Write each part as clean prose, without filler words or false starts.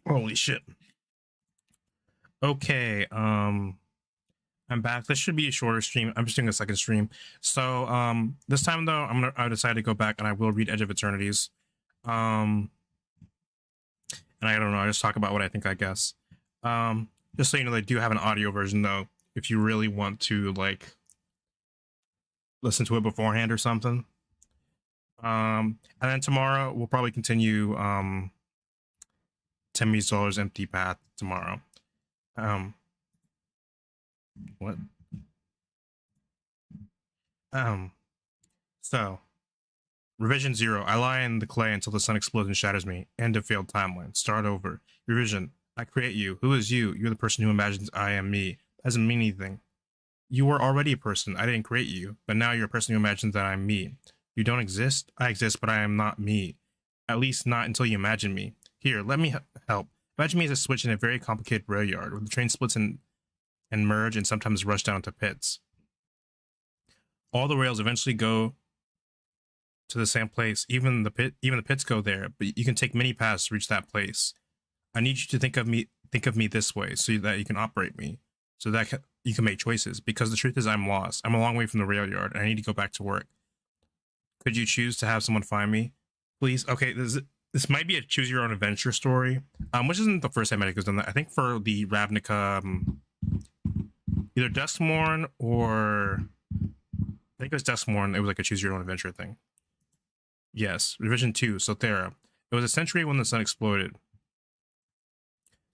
Holy shit. Okay, I'm back. This should be a shorter stream. I'm just doing a second stream. So this time though, I decided to go back and I will read Edge of Eternities. And I don't know, I just talk about what I think, I guess. Just so you know, they do have an audio version though, if you really want to like listen to it beforehand or something. And then tomorrow we'll probably continue $10 Empty Path tomorrow. What? So Revision 0. I lie in the clay until the sun explodes and shatters me. End of failed timeline. Start over. Revision. I create you. Who is you? You're the person who imagines I am me. That doesn't mean anything. You were already a person. I didn't create you. But now you're a person who imagines that I'm me. You don't exist? I exist, but I am not me. At least not until you imagine me. Here, let me help. Imagine me as a switch in a very complicated rail yard where the train splits and merge and sometimes rush down into pits. All the rails eventually go to the same place. Even the pits go there, but you can take many paths to reach that place. I need you to think of me this way so that you can operate me, so that you can make choices, because the truth is I'm lost. I'm a long way from the rail yard and I need to go back to work. Could you choose to have someone find me, please? Okay, this might be a choose your own adventure story, which isn't the first time Medic has done that. I think for the Ravnica, either Duskmorn or I think it was Duskmorn, it was like a choose your own adventure thing. Yes, Revision 2, Sothera. It was a century when the sun exploded.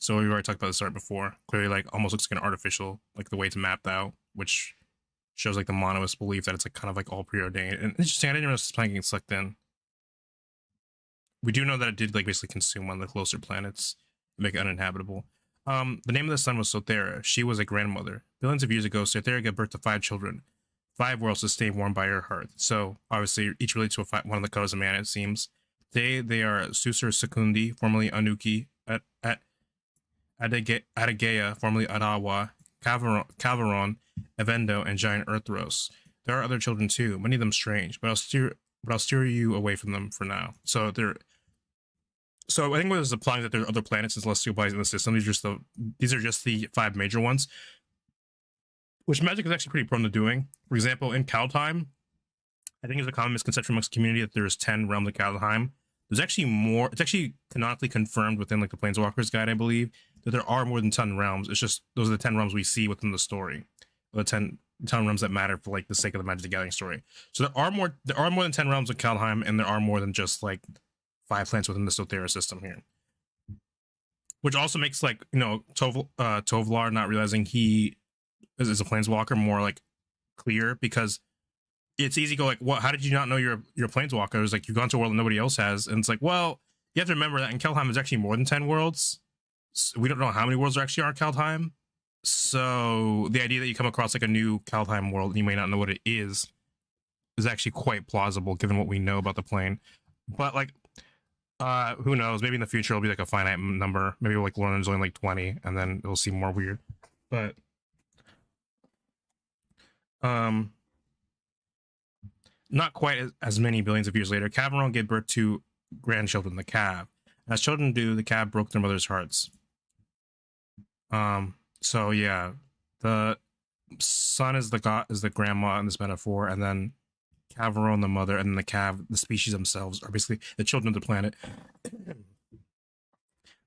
So we already talked about this art before. Clearly, like, almost looks like an artificial, like the way it's mapped out, which shows like the monoist belief that it's like kind of like all preordained. And interesting, I didn't realize this planet getting sucked in. We do know that it did like basically consume one of the closer planets, make it uninhabitable. The name of the sun was Sothera. She was a grandmother. Billions of years ago, Sothera gave birth to 5 children. 5 worlds to stay warm by her hearth. So obviously each relates to one of the colors of mana, it seems. Today they are Susur Secundi, formerly Anuki, Adagea, formerly Adawa, Calvaron, Evendo, and Giant Earthros. There are other children too, many of them strange, but I'll steer you away from them for now. So I think what is implying that there are other planets and celestial bodies in the system. These are just the 5 major ones, which Magic is actually pretty prone to doing. For example, in Kaldheim, I think there's a common misconception amongst the community that there's 10 realms of Kaldheim. There's actually more. It's actually canonically confirmed within like the Planeswalkers Guide, I believe, that there are more than 10 realms. It's just those are the 10 realms we see within the story. The 10 realms that matter for like the sake of the Magic the Gathering story. So there are more than 10 realms of Kaldheim, and there are more than just like 5 planets within the Sothera system here. Which also makes, like, you know, Tovlar not realizing he is a planeswalker more like clear, because it's easy to go like, what? How did you not know you're a planeswalker? It's like you've gone to a world that nobody else has, and it's like, well, you have to remember that in Kaldheim there's actually more than 10 worlds. So we don't know how many worlds there actually are in Kaldheim. So the idea that you come across like a new Kaldheim world and you may not know what it is actually quite plausible given what we know about the plane. But like, who knows? Maybe in the future it'll be like a finite number. Maybe we'll like learn there's only like 20, and then it'll seem more weird. But not quite as many billions of years later, Caveron gave birth to grandchildren, the Cav. As children do, the Cav broke their mother's hearts. So yeah, the sun is the grandma in this metaphor, and then Caveron the mother, and then the Cav, the species themselves, are basically the children of the planet.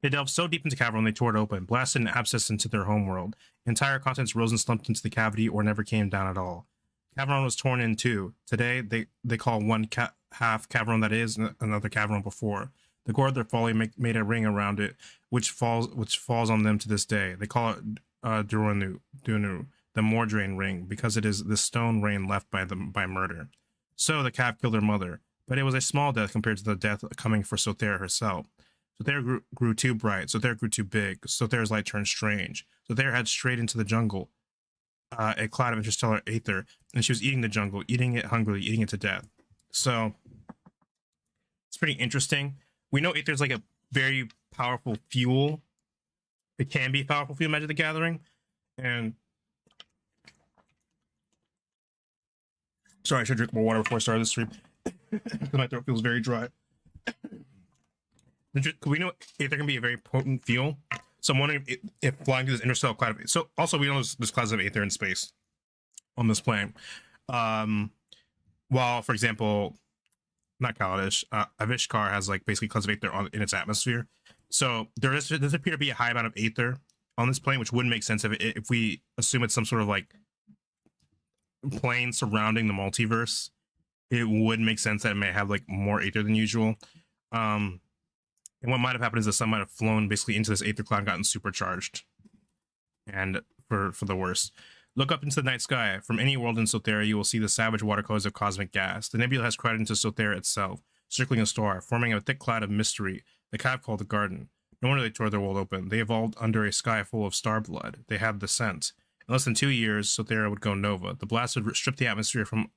They delved so deep into Caveron they tore it open, blasted an abscess into their homeworld. Entire continents rose and slumped into the cavity or never came down at all. Caveron was torn in two. Today, they call one half Caveron that is, and another Caveron before. The gore of their folly made a ring around it, which falls on them to this day. They call it Durunu, the Mordrain ring, because it is the stone rain left by murder. So the Cav killed their mother, but it was a small death compared to the death coming for Sothera herself. Sothera grew too bright. Sothera grew too big. Sothera's light turned strange. Sothera head straight into the jungle, a cloud of interstellar aether, and she was eating the jungle, eating it hungrily, eating it to death. So it's pretty interesting. We know aether is like a very powerful fuel. It can be a powerful fuel in Magic the Gathering, and Sorry, I should drink more water before I start this stream. My throat feels very dry. We know Aether can be a very potent fuel. So I'm wondering if flying through this interstellar cloud of... So also we know there's clouds of Aether in space on this plane. While, for example, not Kaladesh, Avishkar has like basically clouds of Aether in its atmosphere. So does appear to be a high amount of Aether on this plane, which wouldn't make sense if we assume it's some sort of like plane surrounding the multiverse. It would make sense that it may have like more Aether than usual. And what might have happened is the sun might have flown basically into this Aether cloud and gotten supercharged. And for the worst. Look up into the night sky. From any world in Sothera, you will see the savage watercolors of cosmic gas. The nebula has crowded into Sothera itself, circling a star, forming a thick cloud of mystery, the cave called the Garden. No wonder they tore their world open. They evolved under a sky full of star blood. They have the scent. In less than 2 years, Sothera would go nova. The blast would strip the atmosphere from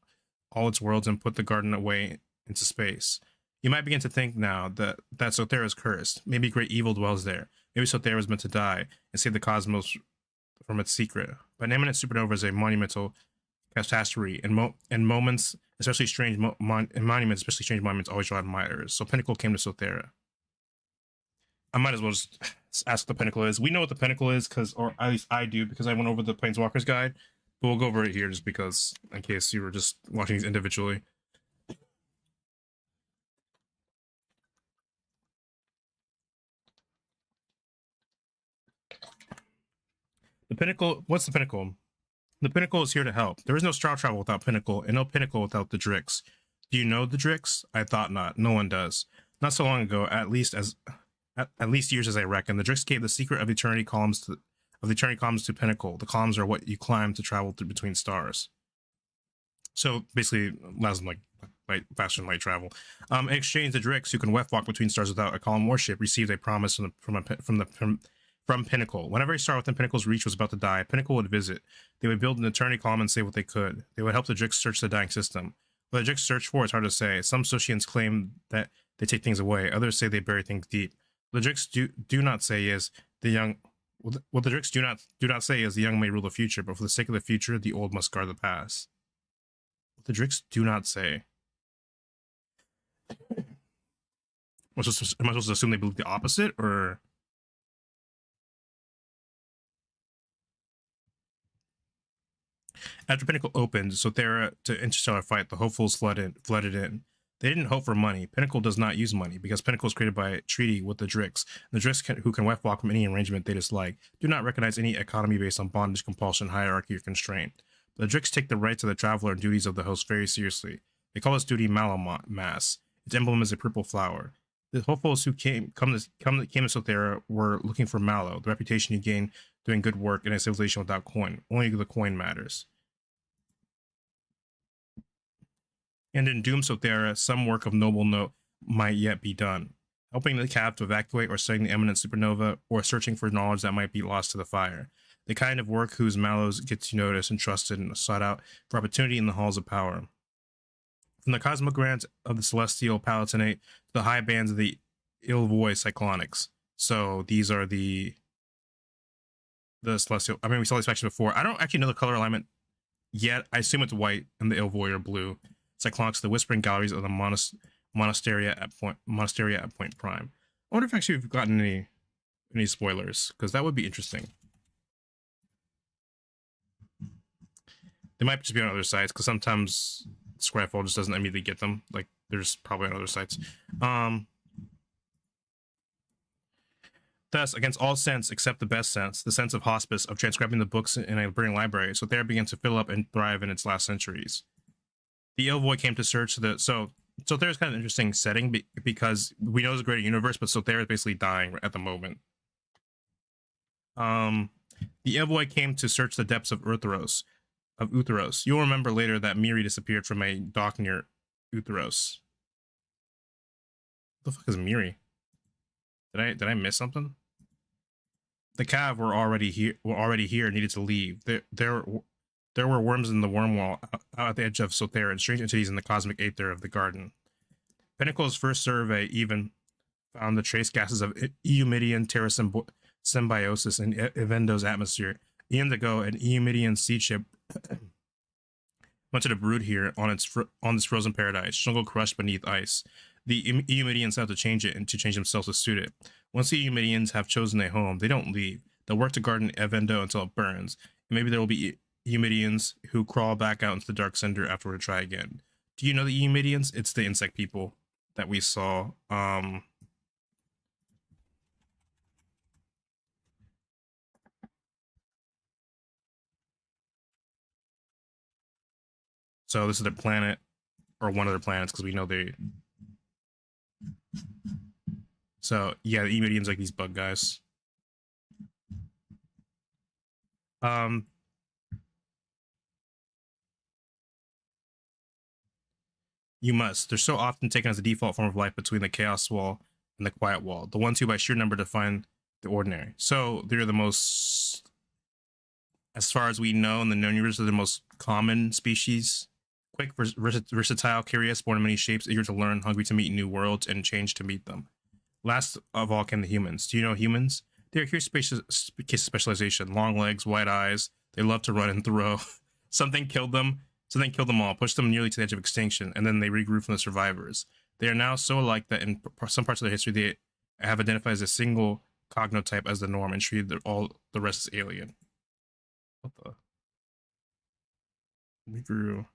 all its worlds and put the Garden away into space. You might begin to think now that Sothera is cursed. Maybe great evil dwells there. Maybe Sothera was meant to die and save the cosmos from its secret. But an imminent supernova is a monumental catastrophe, and moments, especially strange monuments, always draw admirers. So Pinnacle came to Sothera. I might as well just ask what the Pinnacle is. We know what the Pinnacle is, or at least I do, because I went over the Planeswalker's Guide. But we'll go over it here just because, in case you were just watching these individually. The Pinnacle, what's the Pinnacle? The Pinnacle is here to help. There is no star travel without Pinnacle, and no Pinnacle without the Drix. Do you know the Drix? I thought not. No one does. Not so long ago, at least years as I reckon, the Drix gave the secret of eternity columns to Pinnacle. The columns are what you climb to travel through between stars. So basically, allows them like faster than light travel. In exchange, the Drix, who can walk between stars without a column warship, received a promise from Pinnacle. Whenever a star within Pinnacle's reach was about to die, Pinnacle would visit. They would build an eternity column and save what they could. They would help the Drix search the dying system. What the Drix search for is hard to say. Some Socians claim that they take things away. Others say they bury things deep. What the Drix do not say is the young. What the Drix do not say is the young may rule the future, but for the sake of the future, the old must guard the past. What the Drix do not say. Am I supposed to assume they believe the opposite, or? After Pinnacle opened Sothera to interstellar fight, the hopefuls flooded in. They didn't hope for money. Pinnacle does not use money because Pinnacle is created by a treaty with the Drix. The Drix, who can walk from any arrangement they dislike, do not recognize any economy based on bondage, compulsion, hierarchy, or constraint. But the Drix take the rights of the traveler and duties of the host very seriously. They call this duty Malamas. Its emblem is a purple flower. The hopefuls who came to Sothera were looking for Mallow, the reputation you gain doing good work in a civilization without coin. Only the coin matters. And in Doom Sothera, some work of noble note might yet be done, helping the Cav to evacuate or studying the imminent supernova, or searching for knowledge that might be lost to the fire. The kind of work whose mallows gets you noticed and trusted and sought out for opportunity in the halls of power. From the cosmogrants of the Celestial Palatinate to the high bands of the Ilvoy Cyclonics. So these are the Celestial... I mean, we saw these factions before. I don't actually know the color alignment yet. I assume it's white and the Ilvoy are blue. Cyclonics, the Whispering Galleries of the Monasteria at Point Prime. I wonder if actually we've gotten any spoilers, because that would be interesting. They might just be on other sites, because sometimes Scryfall just doesn't immediately get them. Like, there's probably on other sites. Thus, against all sense except the best sense, the sense of hospice, of transcribing the books in a burning library, Sothera began to fill up and thrive in its last centuries. The Ilvoy came to search so Sothera's kind of an interesting setting because we know it's a greater universe, but Sothera is basically dying at the moment. The Ilvoy came to search the depths of Utheros. You'll remember later that Miri disappeared from a dock near Utheros. What the fuck is Miri? Did I miss something? The Cav were already here, needed to leave. There were worms in the worm wall out at the edge of Sothera and strange entities in the cosmic aether of the garden. Pinnacle's first survey even found the trace gases of Eumidian terra symbiosis in Evendo's atmosphere. Eons ago, an Eumidian seed ship Much of the brood here on this frozen paradise, jungle crushed beneath ice. The Eumedians have to change it and to change themselves to suit it. Once the Eumedians have chosen a home, they don't leave. They'll work to garden Evendo until it burns. And maybe there will be Eumedians who crawl back out into the dark cinder afterward to try again. Do you know the Eumedians? It's the insect people that we saw. So this is their planet, or one of their planets, because we know they. So yeah, the Eumedians like these bug guys. You must. They're so often taken as the default form of life between the chaos wall and the quiet wall. The ones who by sheer number define the ordinary. So they're the most, as far as we know in the known universe, they're the most common species. Quick, versatile, curious, born in many shapes, eager to learn, hungry to meet new worlds, and change to meet them. Last of all came the humans. Do you know humans? They're a curious case of specialization. Long legs, wide eyes. They love to run and throw. Something killed them all, pushed them nearly to the edge of extinction, and then they regrew from the survivors. They are now so alike that in some parts of their history, they have identified as a single cognotype as the norm and treated all the rest as alien. What the? Regrew.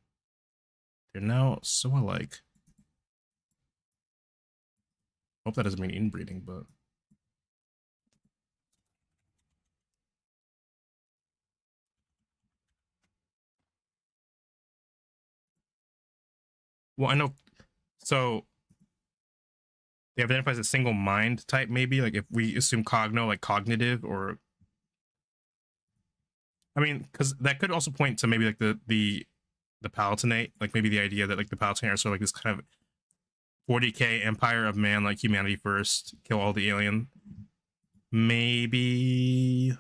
They're now so alike. Hope that doesn't mean inbreeding, but. Well, I know. So they identify as a single mind type, maybe. Like if we assume cogno, like cognitive, or I mean, because that could also point to maybe like the Palatinate, like maybe the idea that like the Palatinate are sort of like this kind of 40k empire of man, like humanity first, kill all the alien. Maybe.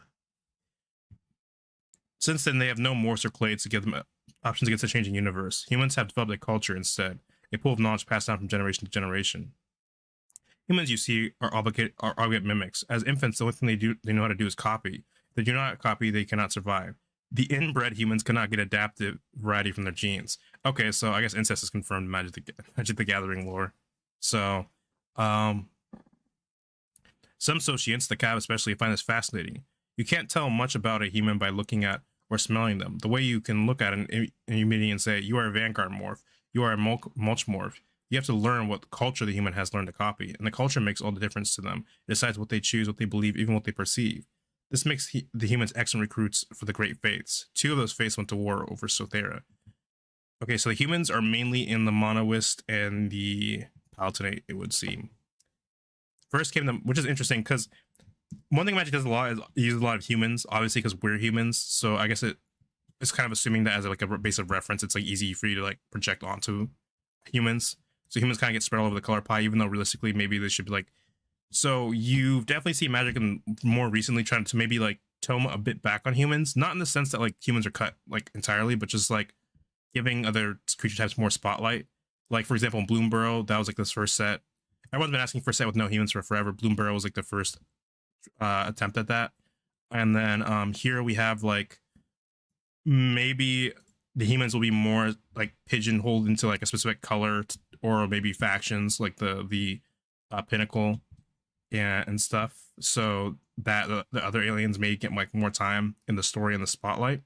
Since then, they have no Morse or clades to give them options against the changing universe. Humans have developed a culture instead, a pool of knowledge passed down from generation to generation. Humans, you see, are obligate mimics. As infants, the only thing they know how to do is copy. If they do not copy, they cannot survive. The inbred humans cannot get adaptive variety from their genes. Okay, so I guess incest is confirmed in Magic the Gathering lore. So, some Sociants, the Cav especially, find this fascinating. You can't tell much about a human by looking at or smelling them. The way you can look at an Eumedian and say, you are a Vanguard morph, you are a Mulch morph, you have to learn what culture the human has learned to copy, and the culture makes all the difference to them. It decides what they choose, what they believe, even what they perceive. This makes the humans excellent recruits for the Great Faiths. 2 of those faiths went to war over Sothera. Okay, so the humans are mainly in the Monoist and the Palatinate, it would seem. First came them, which is interesting, because one thing Magic does a lot is use a lot of humans, obviously because we're humans, so I guess it's kind of assuming that as like a base of reference, it's like easy for you to like project onto humans. So humans kind of get spread all over the color pie, even though realistically maybe they should be like. So you've definitely seen Magic and more recently trying to maybe like tome a bit back on humans, not in the sense that like humans are cut like entirely, but just like giving other creature types more spotlight. Like for example, in Bloomburrow, that was like this first set. Everyone's been asking for a set with no humans for forever. Bloomburrow was like the first attempt at that. And then here we have like maybe the humans will be more like pigeonholed into like a specific color or maybe factions like the Pinnacle and stuff, so that the other aliens may get like more time in the story and the spotlight.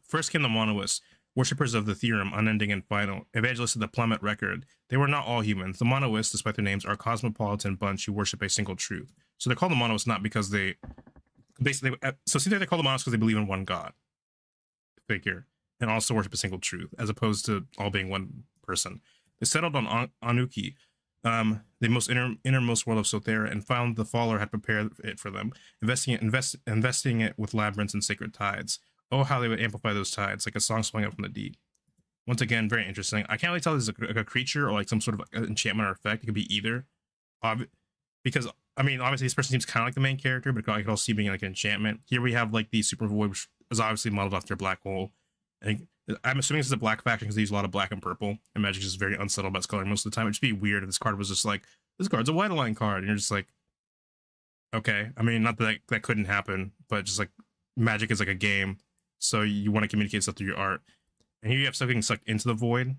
First came the Monoists, worshippers of the theorem, unending and final, evangelists of the plummet record. They were not all humans. The Monoists, despite their names, are a cosmopolitan bunch who worship a single truth. So they're called the Monoists not because they basically. So see, they're called the Monoists because they believe in one God figure and also worship a single truth, as opposed to all being one person. They settled on Anuki, the most innermost world of Sothera, and found the Faller had prepared it for them, investing it with labyrinths and sacred tides. Oh, how they would amplify those tides, like a song swelling up from the deep. Once again, very interesting. I can't really tell if this is a creature or like some sort of enchantment or effect. It could be either. Because, I mean, obviously this person seems kind of like the main character, but I could also see being like an enchantment. Here we have like the Super Void, which is obviously modeled after a black hole. I'm assuming this is a black faction because they use a lot of black and purple, and Magic is very unsettled about its color most of the time. It'd just be weird if this card was just like, this card's a white line card, and you're just like, okay. I mean, not that that couldn't happen, but just like Magic is like a game, so you want to communicate stuff through your art. And here you have something sucked into the void,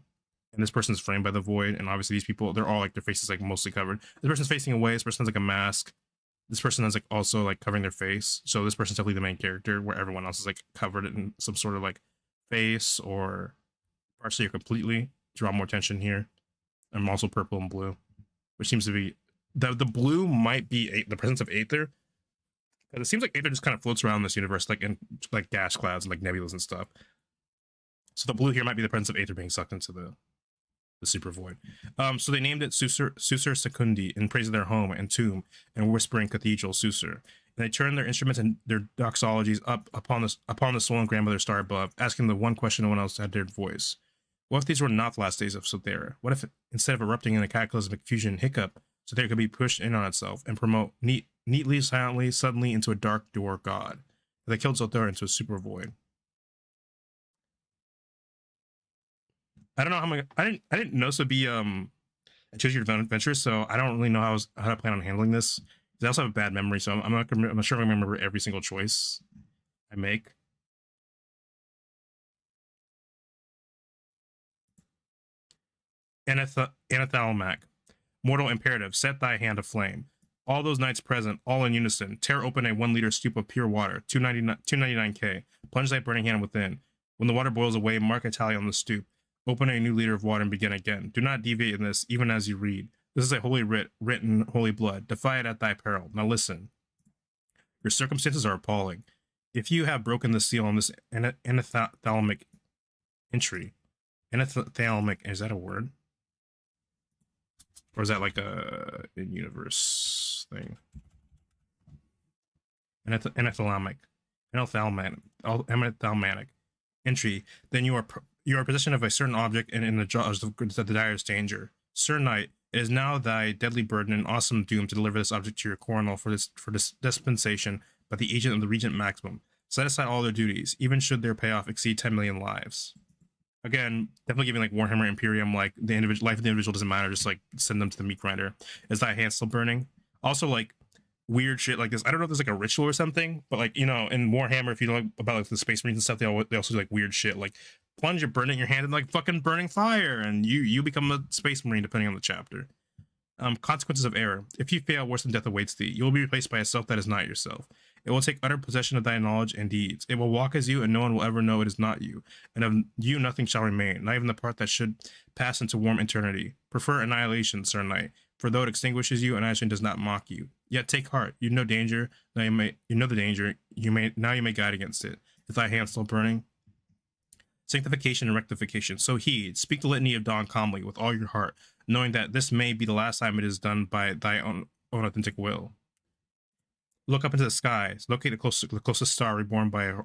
and this person's framed by the void. And obviously, these people, they're all like their faces like mostly covered. This person's facing away. This person has like a mask. This person has like also like covering their face. So this person's definitely the main character, where everyone else is like covered in some sort of like face or partially or completely. Draw more attention here. I'm also purple and blue, which seems to be the blue might be the presence of Aether. It seems like Aether just kind of floats around this universe, like in like gas clouds and like nebulas and stuff. So the blue here might be the presence of Aether being sucked into the super void. So they named it Susur Secundi in praise of their home and tomb and whispering cathedral Susur. And they turned their instruments and their doxologies up upon the swollen grandmother star above, asking the one question no one else had dared voice. What if these were not the last days of Sothera? What if, instead of erupting in a cataclysmic fusion and hiccup, Sothera could be pushed in on itself and promote neatly, silently, suddenly into a dark door god? They killed Sothera into a super void. I don't know how many. I didn't know this would be a choose your adventure, so I don't really know how to plan on handling this. I also have a bad memory, so I'm not sure if I remember every single choice I make. Anathalmac, mortal imperative, set thy hand aflame. All those knights present, all in unison, tear open a 1 liter stoup of pure water, 299K. Plunge thy burning hand within. When the water boils away, mark a tally on the stoup. Open a new liter of water and begin again. Do not deviate in this, even as you read. This is a holy writ, written holy blood. Defy it at thy peril. Now listen. Your circumstances are appalling. If you have broken the seal on this anathalamic entry, anathalamic, is that a word? Or is that like a in-universe thing? Anathalamic entry, then you are possession of a certain object and in the jaws of the direst danger. Sir Knight, it is now thy deadly burden and awesome doom to deliver this object to your coronal for this dispensation by the agent of the Regent Maximum. Set aside all their duties, even should their payoff exceed 10 million lives. Again, definitely giving like Warhammer Imperium, like the individual life of the individual doesn't matter, just like send them to the meat grinder. Is thy hand still burning? Also, like weird shit like this. I don't know if there's like a ritual or something, but like, you know, in Warhammer, if you know about like the Space Marines and stuff, they also do like weird shit, like plunge your burning your hand in like fucking burning fire, and you become a Space Marine depending on the chapter. Consequences of error. If you fail, worse than death awaits thee. You will be replaced by a self that is not yourself. It will take utter possession of thy knowledge and deeds. It will walk as you, and no one will ever know it is not you. And of you nothing shall remain, not even the part that should pass into warm eternity. Prefer annihilation, Sir Knight, for though it extinguishes you, annihilation does not mock you. Yet take heart. You know danger. Now you know the danger. You may guide against it. Is thy hand still burning? Sanctification and rectification. So heed. Speak the litany of dawn calmly with all your heart, knowing that this may be the last time it is done by thy own authentic will. Look up into the skies. Locate the closest star reborn by a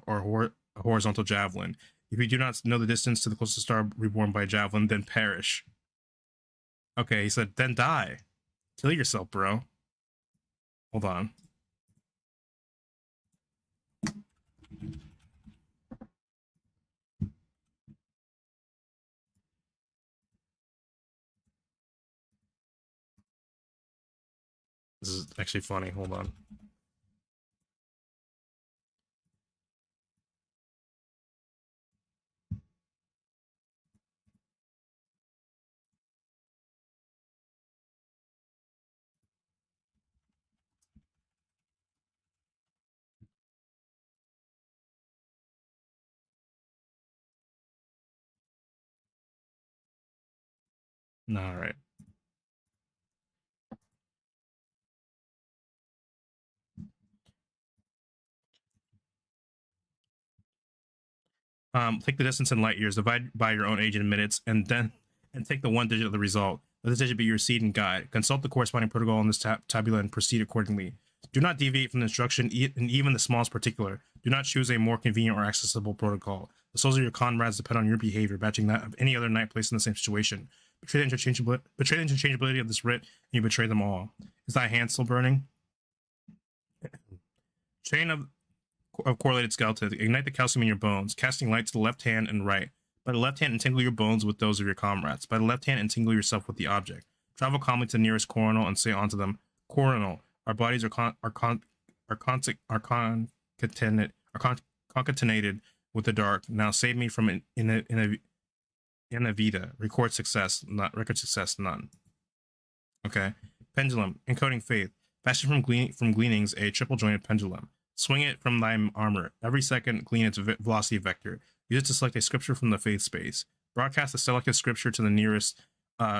horizontal javelin. If you do not know the distance to the closest star reborn by a javelin, then perish. Okay, he said, then die. Kill yourself, bro. Hold on. This is actually funny. Hold on. All right. Take the distance in light years, divide by your own age in minutes, and take the one digit of the result. Let this digit be your seed and guide. Consult the corresponding protocol in this tabula and proceed accordingly. Do not deviate from the instruction in even the smallest particular. Do not choose a more convenient or accessible protocol. The souls of your comrades depend on your behavior, matching that of any other knight placed in the same situation. Betray the interchangeability of this writ, and you betray them all. Is thy hand still burning? Chain of correlated skeletons. Ignite the calcium in your bones, casting light to the left hand and right. By the left hand, entangle your bones with those of your comrades. By the left hand, entangle yourself with the object. Travel calmly to the nearest coronal and say unto them, Coronal, our bodies are concatenated with the dark. Now save me from Inavita. Record success, not record success, none. Okay. Pendulum. Encoding faith. Fashion from gleanings a triple jointed pendulum. Swing it from thy armor. Every second, glean its velocity vector. Use it to select a scripture from the faith space. Broadcast the selected scripture to the nearest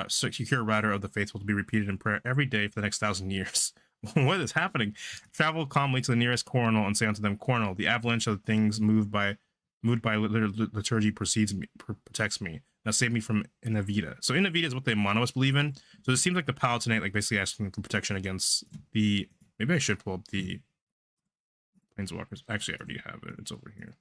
secure router of the faithful to be repeated in prayer every day for the next 1,000 years. What is happening? Travel calmly to the nearest coronal and say unto them, Coronal, the avalanche of things moved by liturgy protects me. Now save me from Inavita. So Inavita is what the monoists believe in. So it seems like the Palatinate, like basically asking for protection against the. Maybe I should pull up the Planeswalkers. Actually, I already have it. It's over here.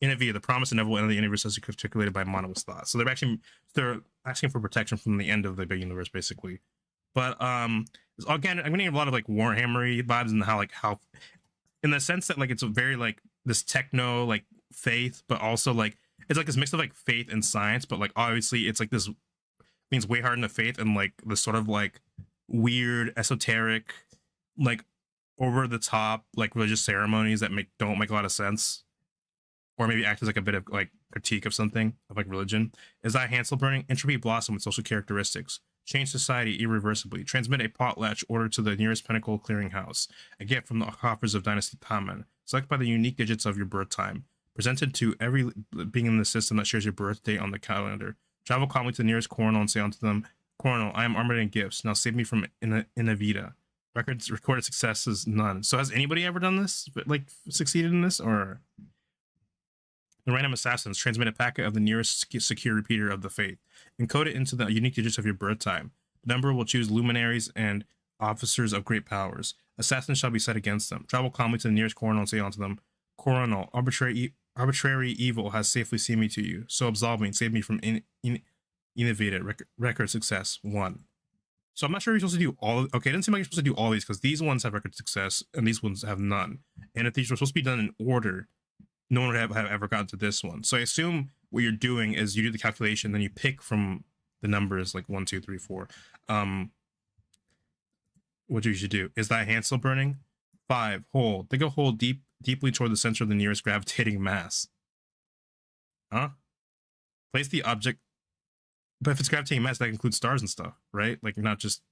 Inavita, the promise and inevitable end of the universe as articulated by monoist thought. So they're asking for protection from the end of the big universe, basically. But again, I'm getting a lot of like Warhammery vibes and how in the sense that like it's a very like this techno like faith, but also like it's like this mix of like faith and science, but like obviously it's like this means way harder than faith and like this sort of like weird esoteric like over the top like religious ceremonies that don't make a lot of sense, or maybe act as like a bit of like critique of something of like religion. Is that Hansel burning? Entropy blossom with social characteristics. Change society irreversibly. Transmit a potlatch order to the nearest pinnacle clearinghouse. A gift from the coffers of Dynasty Taman. Select by the unique digits of your birth time. Presented to every being in the system that shares your birth date on the calendar. Travel calmly to the nearest coronal and say unto them, Coronal, I am armored in gifts. Now save me from Inavita. Recorded successes, none. So has anybody ever done this? Like succeeded in this? Or the random assassins transmit a packet of the nearest secure repeater of the faith. Encode it into the unique digits of your birth time. The number will choose luminaries and officers of great powers. Assassins shall be set against them. Travel calmly to the nearest coronal and say unto them, Coronal, arbitrary evil has safely seen me to you. So absolve me and save me from Inavita. Record success, 1. So I'm not sure you're supposed to do all. Okay, it doesn't seem like you're supposed to do all these because these ones have record success and these ones have none. And if these were supposed to be done in order, no one would have ever gotten to this one. So I assume what you're doing is you do the calculation, then you pick from the numbers like 1, 2, 3, 4. What you should do is that Hansel burning. 5, hold. Dig a hole deeply toward the center of the nearest gravitating mass. Huh? Place the object. But if it's gravitating mass, that includes stars and stuff, right? Like not just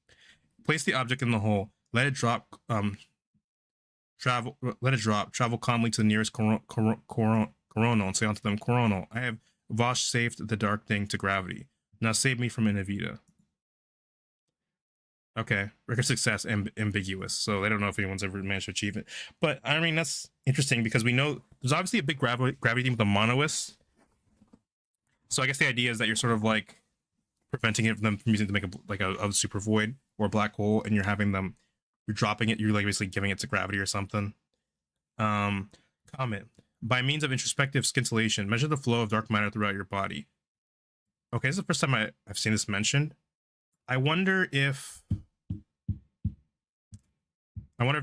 place the object in the hole. Let it drop. Let it drop. Travel calmly to the nearest coronal and say unto them, Coronal, I have vouchsafed the dark thing to gravity. Now save me from Inavita. Okay, record success ambiguous. So I don't know if anyone's ever managed to achieve it. But I mean, that's interesting because we know there's obviously a big gravity theme with the monoists. So I guess the idea is that you're sort of like preventing it from them from using it to make a super void or a black hole, and you're dropping it, you're like basically giving it to gravity or something. Comment. By means of introspective scintillation, measure the flow of dark matter throughout your body. Okay, this is the first time I've seen this mentioned. I wonder if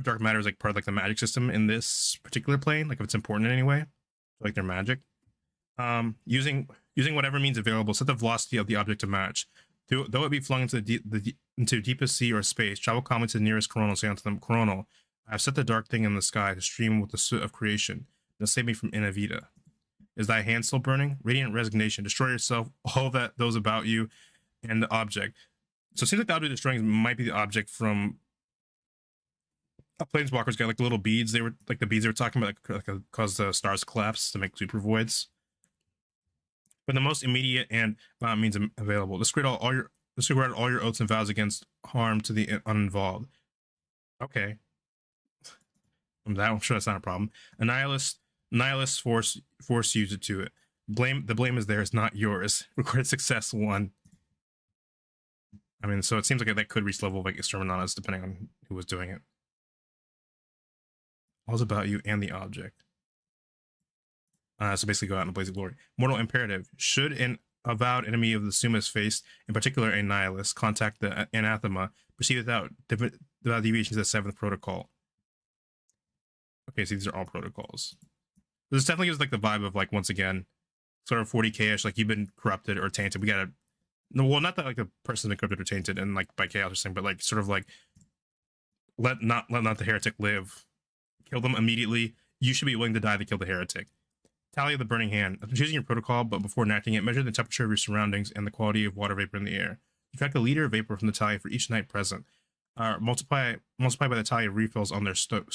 dark matter is like part of like the magic system in this particular plane, like if it's important in any way, like their magic. Using whatever means available, set the velocity of the object to match. Though it be flung into deepest sea or space, travel calmly to the nearest coronal, say unto them, Coronal, I have set the dark thing in the sky to stream with the soot of creation. Now save me from Inavita. Is thy hand still burning? Radiant resignation. Destroy yourself, all that those about you, and the object. So it seems like the object destroying might be the object from a Planeswalker's got like little beads. They were like the beads they were talking about that cause the stars to collapse to make super voids. But the most immediate and means available. Disregard all your oaths and vows against harm to the uninvolved. Okay. I'm sure that's not a problem. Nihilists force you to do it. The blame is theirs, not yours. Recorded success 1. I mean, so it seems like that could reach level of like Exterminatus depending on who was doing it. All's about you and the object. So basically go out in a blaze of glory. Mortal imperative. Should an avowed enemy of the Summa is faced, in particular a nihilist, contact the anathema, proceed without deviation to the 7th protocol. Okay, so these are all protocols. This definitely gives like the vibe of like, once again, sort of 40k-ish, like you've been corrupted or tainted. We gotta, no, well, not that like the person's been corrupted or tainted and like by chaos or something, but like sort of like let not the heretic live. Kill them immediately. You should be willing to die to kill the heretic. Tally of the burning hand. After choosing your protocol, but before enacting it, measure the temperature of your surroundings and the quality of water vapor in the air. Subtract a liter of vapor from the tally for each night present. Multiply by the tally of refills on their stoop.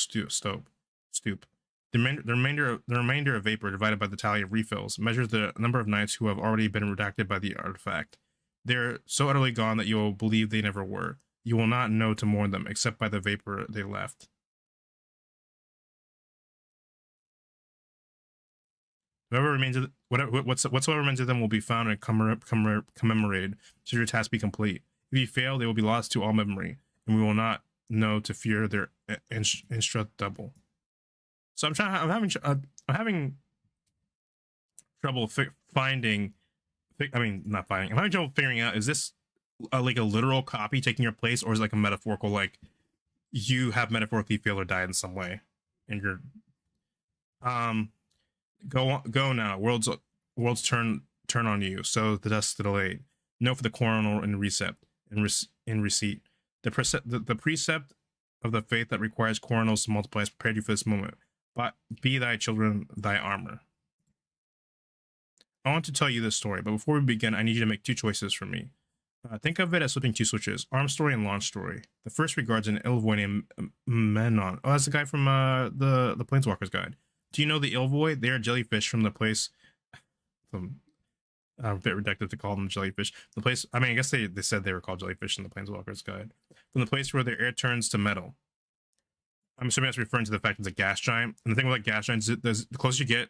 The remainder of vapor divided by the tally of refills measures the number of nights who have already been redacted by the artifact. They're so utterly gone that you will believe they never were. You will not know to mourn them, except by the vapor they left. Whoever remains of whatsoever remains of them will be found and commemorated, should your task be complete. If you fail, they will be lost to all memory, and we will not know to fear their indestructible. So I'm having trouble finding. I mean, not finding. I'm having trouble figuring out, is this like a literal copy taking your place, or is it like a metaphorical, like you have metaphorically failed or died in some way, and you're go now. Worlds turn on you. So the dust delayed. No for the coronal and receipt. The precept of the faith that requires coronals to multiply has prepared you for this moment. But be thy children thy armor. I want to tell you this story, but before we begin, I need you to make two choices for me. Think of it as flipping two switches: arm story and launch story. The first regards an Ilvoy named Menon. Oh, that's the guy from the Planeswalker's Guide. Do you know the Ilvoy? They are jellyfish from the place. A bit reductive to call them jellyfish. The place. I mean, I guess they said they were called jellyfish in the Planeswalker's Guide. From the place where their air turns to metal. I'm assuming that's referring to the fact it's a gas giant. And the thing with like gas giants is the closer you get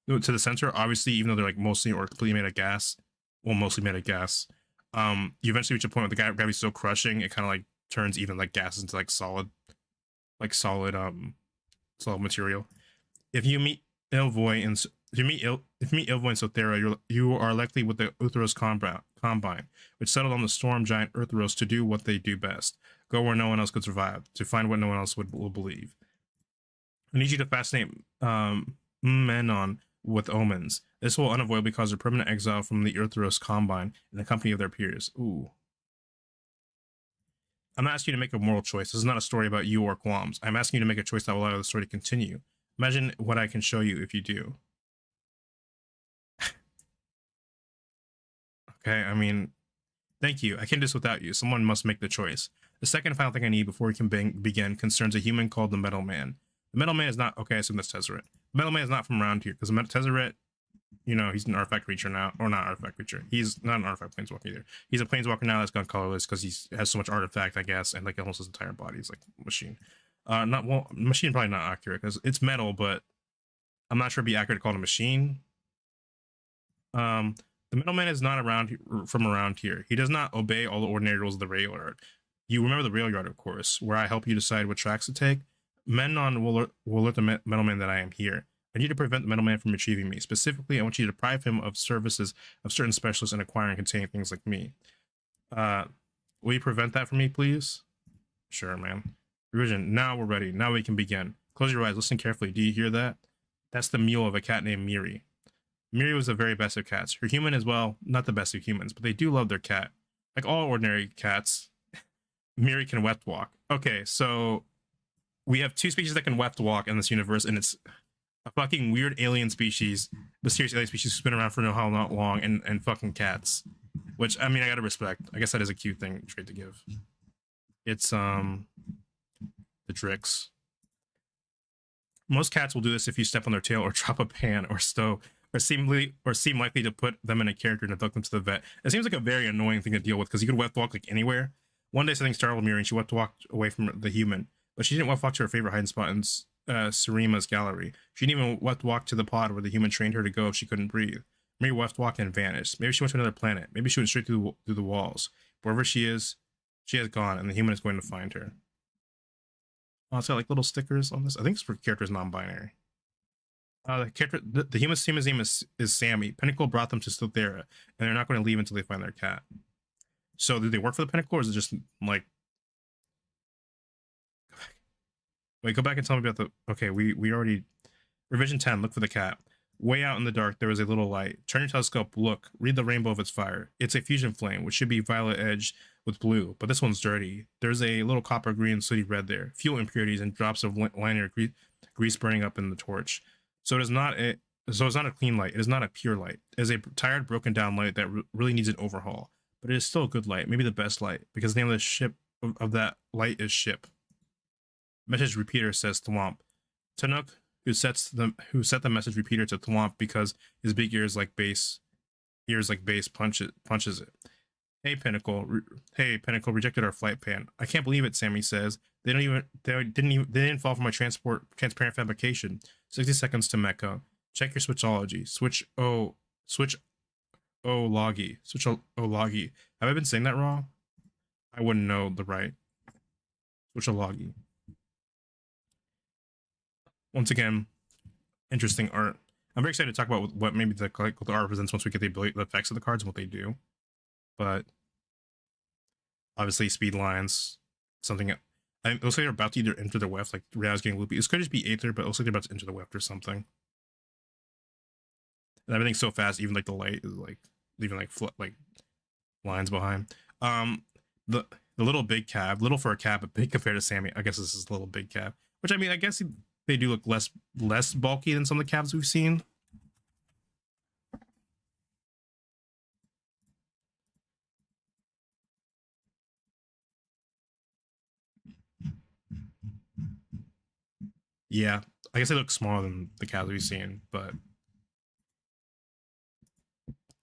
to the center, obviously, even though they're like mostly or completely made of gas, well, mostly made of gas, you eventually reach a point where the gravity's so crushing, it kind of like turns even like gas into like solid material. If you meet Ilvoy and Sothera, you are likely with the Utheros Combine, which settled on the storm giant Utheros to do what they do best: go where no one else could survive, to find what no one else will believe. I need you to fascinate Menon with omens. This will unavoidably cause a permanent exile from the Utheros Combine in the company of their peers. Ooh. I'm not asking you to make a moral choice. This is not a story about you or qualms. I'm asking you to make a choice that will allow the story to continue. Imagine what I can show you if you do. Okay, I mean, thank you. I can't do this without you. Someone must make the choice. The second and final thing I need before we can begin concerns a human called the Metal Man. The Metal Man is not... Okay, I assume that's Tezzeret. The Metal Man is not from around here, because the Tezzeret, you know, he's an artifact creature now. Or not artifact creature. He's not an artifact planeswalker either. He's a planeswalker now that's gone colorless because he has so much artifact, I guess, and like almost his entire body is like machine. Machine probably not accurate because it's metal, but I'm not sure it'd be accurate to call it a machine. The Middleman is not from around here. He does not obey all the ordinary rules of the rail yard. You remember the rail yard, of course, where I help you decide what tracks to take. Menon will alert the Metalman that I am here. I need to prevent the Metalman from retrieving me. Specifically, I want you to deprive him of services of certain specialists in acquiring and containing things like me. Will you prevent that for me, please? Sure, man. Revision. Now we're ready. Now we can begin. Close your eyes. Listen carefully. Do you hear that? That's the mew of a cat named Miri. Miri was the very best of cats. Her human as well, not the best of humans, but they do love their cat. Like all ordinary cats, Miri can weft walk. Okay, so we have two species that can weft walk in this universe, and it's a fucking weird alien species, mysterious alien species who's been around for no how not long, and fucking cats. Which, I mean, I gotta respect. I guess that is a cute trait to give. It's, the Drix. Most cats will do this if you step on their tail or drop a pan or stove, or seem likely to put them in a character and abduct them to the vet. It seems like a very annoying thing to deal with because you could weft walk like anywhere. One day something startled Miri and she weft walked away from the human, but she didn't weft walk to her favorite hiding spot in Sarima's gallery. She didn't even weft walk to the pod where the human trained her to go if she couldn't breathe. Miri weft walked and vanished. Maybe she went to another planet. Maybe she went straight through the walls. Wherever she has gone, and the human is going to find her. Oh, it's got like little stickers on this. I think it's for characters non-binary. The human's name is Sammy. Pinnacle brought them to Stothera, and they're not going to leave until they find their cat. So, do they work for the Pinnacle, or is it just like? Wait, go back and tell me about the. Okay, we already. Revision 10. Look for the cat. Way out in the dark, there is a little light. Turn your telescope. Look. Read the rainbow of its fire. It's a fusion flame, which should be violet edged with blue, but this one's dirty. There's a little copper green sooty red there. Fuel impurities and drops of linear grease burning up in the torch. So it's not a clean light. It is not a pure light. It is a tired, broken down light that really needs an overhaul. But it is still a good light, maybe the best light, because the name of the ship of that light is ship. Message repeater says Thwomp. Tanuk, who set the message repeater to Thwomp because his big ears like bass punches it. Hey Pinnacle, rejected our flight plan. I can't believe it, Sammy says. They didn't fall for my transparent fabrication. 60 seconds to Mecha. Check your switchology. Switch loggy. Have I been saying that wrong? I wouldn't know the right. Switchologgy. Once again, interesting art. I'm very excited to talk about what maybe the art represents once we get the effects of the cards and what they do. But obviously, speed lines, something. It looks like they're about to either enter the weft, like Ria's getting loopy. This could just be Aether, but it looks like they're about to enter the weft or something. And everything's so fast, even like the light is like leaving like lines behind. The little big cab, little for a cab, but big compared to Sammy. I guess this is a little big cab, which I mean, I guess they do look less bulky than some of the cabs we've seen. Yeah, I guess they look smaller than the cabs we've seen, but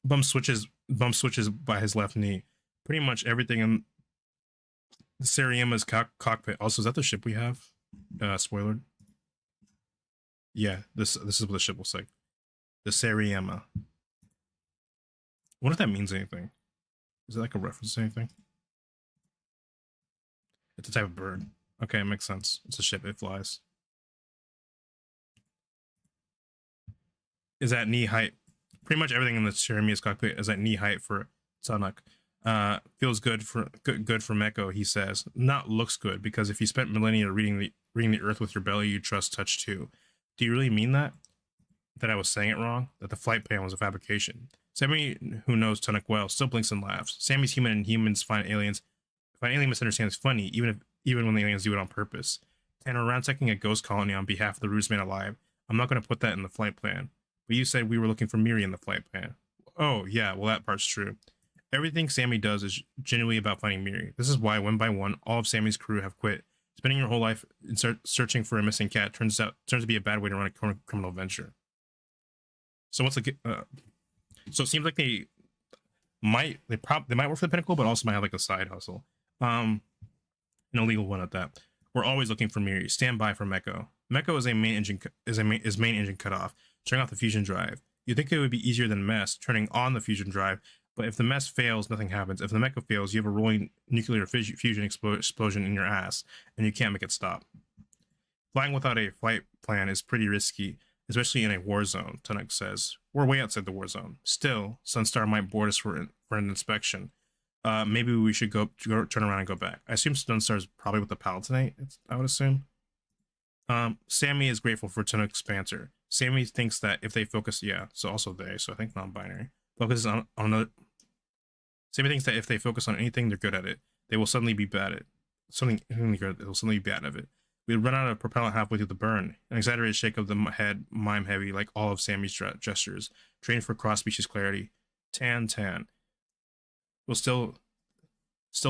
bump switches by his left knee. Pretty much everything in the Seriema's cockpit. Also, is that the ship we have? Spoiler. Yeah, this is what the ship looks like. The Seriema. I wonder if that means anything. Is it like a reference to anything? It's a type of bird. Okay, it makes sense. It's a ship. It flies. Is at knee height. Pretty much everything in the Seriema's cockpit is at knee height for Tanuk. Feels good for Meko, he says. Not looks good, because if you spent millennia reading the earth with your belly, you trust touch too. Do you really mean that? That I was saying it wrong? That the flight plan was a fabrication? Sammy, who knows Tanuk well, still blinks and laughs. Sammy's human, and humans find alien misunderstandings funny, even when the aliens do it on purpose. And we're ransacking a ghost colony on behalf of the rudest man alive. I'm not going to put that in the flight plan. But you said we were looking for Miri in the flight plan. Oh, yeah, well, that part's true. Everything Sammy does is genuinely about finding Miri. This is why, one by one, all of Sammy's crew have quit. Spending your whole life in searching for a missing cat turns to be a bad way to run a criminal venture. So what's so it seems like they might work for the Pinnacle, but also might have like a side hustle. An illegal one at that. We're always looking for Miri. Stand by for Meko. Meko is main engine cut off. Turning off the fusion drive. You'd think it would be easier than MESS turning on the fusion drive, but if the MESS fails, nothing happens. If the Meko fails, you have a rolling nuclear fusion explosion in your ass, and you can't make it stop. Flying without a flight plan is pretty risky, especially in a war zone, Tanuk says. We're way outside the war zone. Still, Sunstar might board us for an inspection. Maybe we should go turn around and go back. I assume Sunstar's probably with the Palatinate, I would assume. Sammy is grateful for Tanuk's banter. Sammy thinks that if they focus, so also they, so I think non-binary, focuses on another. Sammy thinks that if they focus on anything, they're good at it. They will suddenly be bad at it. They will suddenly be bad at it. We run out of propellant halfway through the burn. An exaggerated shake of the head, mime heavy, like all of Sammy's gestures. Trained for cross-species clarity. Tan. Well, still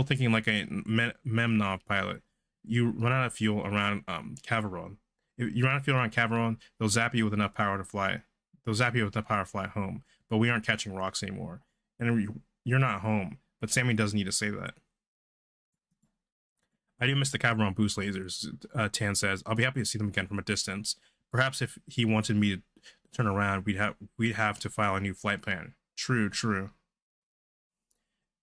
thinking like a Memnov pilot. You run out of fuel around Cavaron. If you run out of fuel around Cavaron, they'll zap you with enough power to fly. Fly home. But we aren't catching rocks anymore. And you're not home. But Sammy does need to say that. I do miss the Cavaron boost lasers, Tan says. I'll be happy to see them again from a distance. Perhaps if he wanted me to turn around, we'd have to file a new flight plan. True.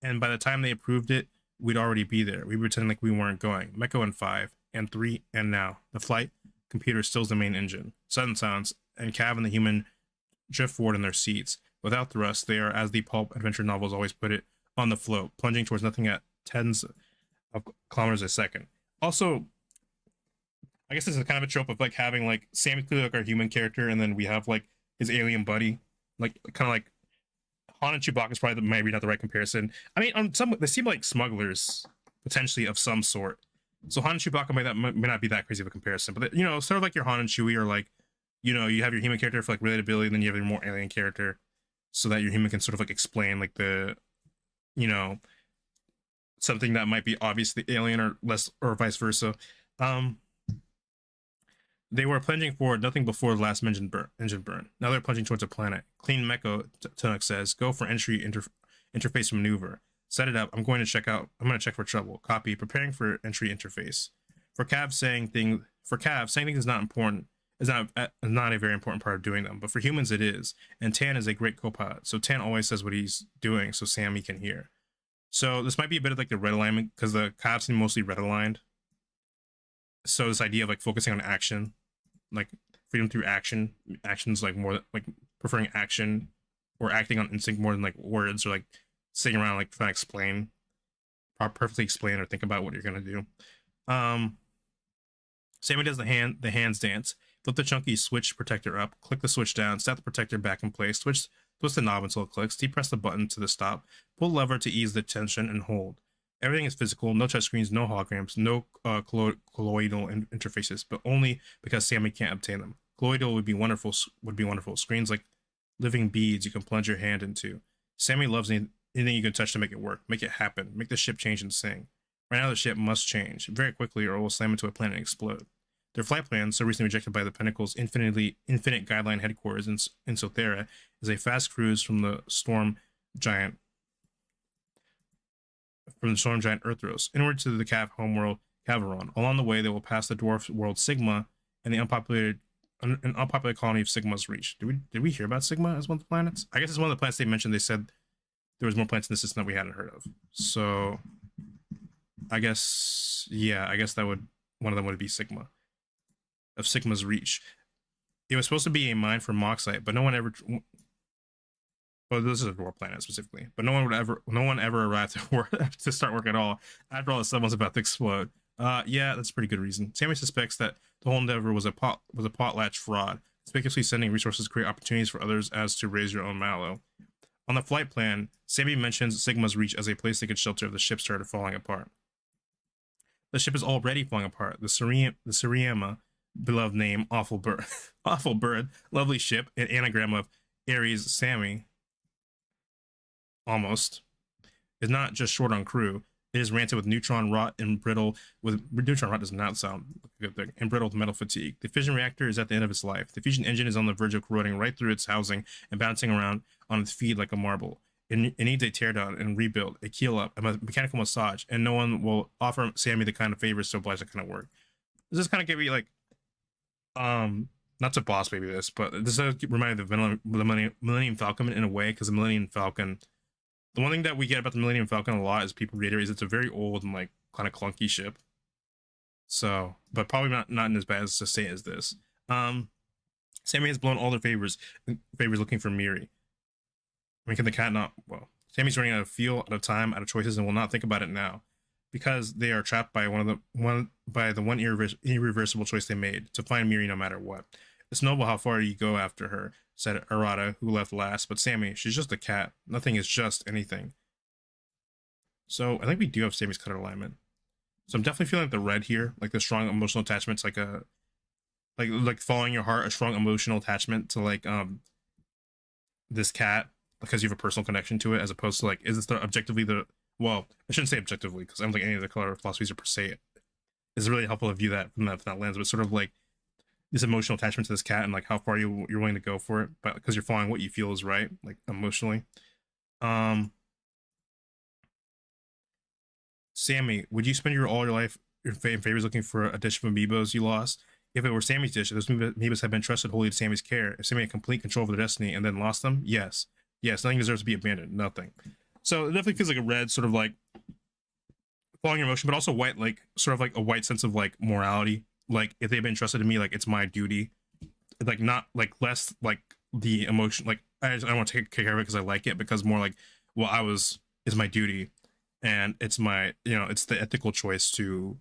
And by the time they approved it, we'd already be there. We pretend like we weren't going. Meko in 5, and 3, and now. The flight computer still's the main engine. Sudden sounds, and Cav and the human drift forward in their seats. Without thrust, they are, as the pulp adventure novels always put it, on the float, plunging towards nothing at tens of kilometers a second. Also, I guess this is kind of a trope of like having like Sammy clearly like our human character, and then we have like his alien buddy, like kind of like Han and Chewbacca is maybe not the right comparison. I mean, they seem like smugglers potentially of some sort. So Han and Chewbacca may not be that crazy of a comparison, but you know, sort of like your Han and Chewie are like, you know, you have your human character for like relatability, and then you have your more alien character, so that your human can sort of like explain like the, you know, something that might be obviously alien or less, or vice versa. Um, they were plunging forward, nothing before the last engine burn. Now they're plunging towards a planet. Clean Mecho, Tunuk says, go for entry interface maneuver. Set it up. I'm going to check for trouble. Copy. Preparing for entry interface. For Cav, saying things is not important. Is not a very important part of doing them, but for humans it is. And Tan is a great co-pilot, so Tan always says what he's doing, so Sammy can hear. So this might be a bit of like the red alignment, because the Cavs seem mostly red aligned. So this idea of like focusing on action, like freedom through actions like more like preferring action or acting on instinct more than like words, or like sitting around like trying to explain, perfectly explain or think about what you're gonna do. Sammy does the hands dance. Flip the chunky switch protector up, click the switch down, set the protector back in place, twist the knob until it clicks, depress the button to the stop, pull the lever to ease the tension, and hold. Everything is physical, no touchscreens, no holograms, no colloidal interfaces, but only because Sammy can't obtain them. Colloidal would be wonderful. Screens like living beads you can plunge your hand into. Sammy loves anything you can touch to make it work, make it happen, make the ship change and sing. Right now the ship must change, very quickly, or it will slam into a planet and explode. Their flight plan, so recently rejected by the Pinnacle's infinite guideline headquarters in Sothera, is a fast cruise from the storm giant Earthros inward to the Cav homeworld Cavaron. Along the way, they will pass the dwarf world Sigma and an unpopulated colony of Sigma's Reach. Did we hear about Sigma as one of the planets? I guess it's one of the planets they mentioned. They said there was more planets in the system that we hadn't heard of. So I guess, yeah, that one of them would be Sigma. Of Sigma's Reach. It was supposed to be a mine for Moxite, but no one ever. Well, this is a dwarf planet specifically, but no one ever arrived to start work at all. After all, the sun was about to explode. Yeah, that's a pretty good reason. Sammy suspects that the whole endeavor was a potlatch fraud, conspicuously sending resources to create opportunities for others as to raise your own mallow. On the flight plan, Sammy mentions Sigma's Reach as a place they could shelter if the ship started falling apart. The ship is already falling apart. The Suriema, beloved name, awful bird, awful bird, lovely ship, an anagram of Aries Sammy, almost, is not just short on crew. It is ranted with neutron rot and brittle. Neutron rot does not sound like a good thing. And brittle with metal fatigue. The fission reactor is at the end of its life. The fusion engine is on the verge of corroding right through its housing and bouncing around on its feet like a marble. It needs a teardown and rebuild, a keel up, a mechanical massage, and no one will offer Sammy the kind of favors to oblige that kind of work. Does this kind of give me like, not to boss baby this, but this reminded me of the Millennium Falcon in a way, because the Millennium Falcon, the one thing that we get about the Millennium Falcon a lot is people reiterate is it's a very old and like kind of clunky ship. So, but probably not in as bad as a state as this. Sammy has blown all their favors looking for Miri. I mean, can the cat not? Well, Sammy's running out of fuel, out of time, out of choices, and will not think about it now, because they are trapped by the one irreversible choice they made, to find Miri no matter what. It's noble how far you go after her, said Arata, who left last, but Sammy, she's just a cat. Nothing is just anything. So I think we do have Sammy's color alignment. So I'm definitely feeling like the red here, like the strong emotional attachment's like a like following your heart, a strong emotional attachment to like this cat, because you have a personal connection to it, as opposed to like, is this objectively the, well, I shouldn't say objectively, because I don't think any of the color philosophies are per se. It's really helpful to view that from that lens, but sort of like this emotional attachment to this cat and like how far you're willing to go for it, but because you're following what you feel is right, like emotionally. Sammy, would you spend all your life in favors looking for a dish of amiibos you lost? If it were Sammy's dish, those amiibos had been trusted wholly to Sammy's care. If Sammy had complete control over their destiny and then lost them, yes, nothing deserves to be abandoned. Nothing. So it definitely feels like a red, sort of like following your emotion, but also white, like sort of like a white sense of like morality. Like if they've been trusted to me, like it's my duty. Like not like less like the emotion. Like I want to take care of it because I like it, because more like, well, is my duty, and it's my, it's the ethical choice to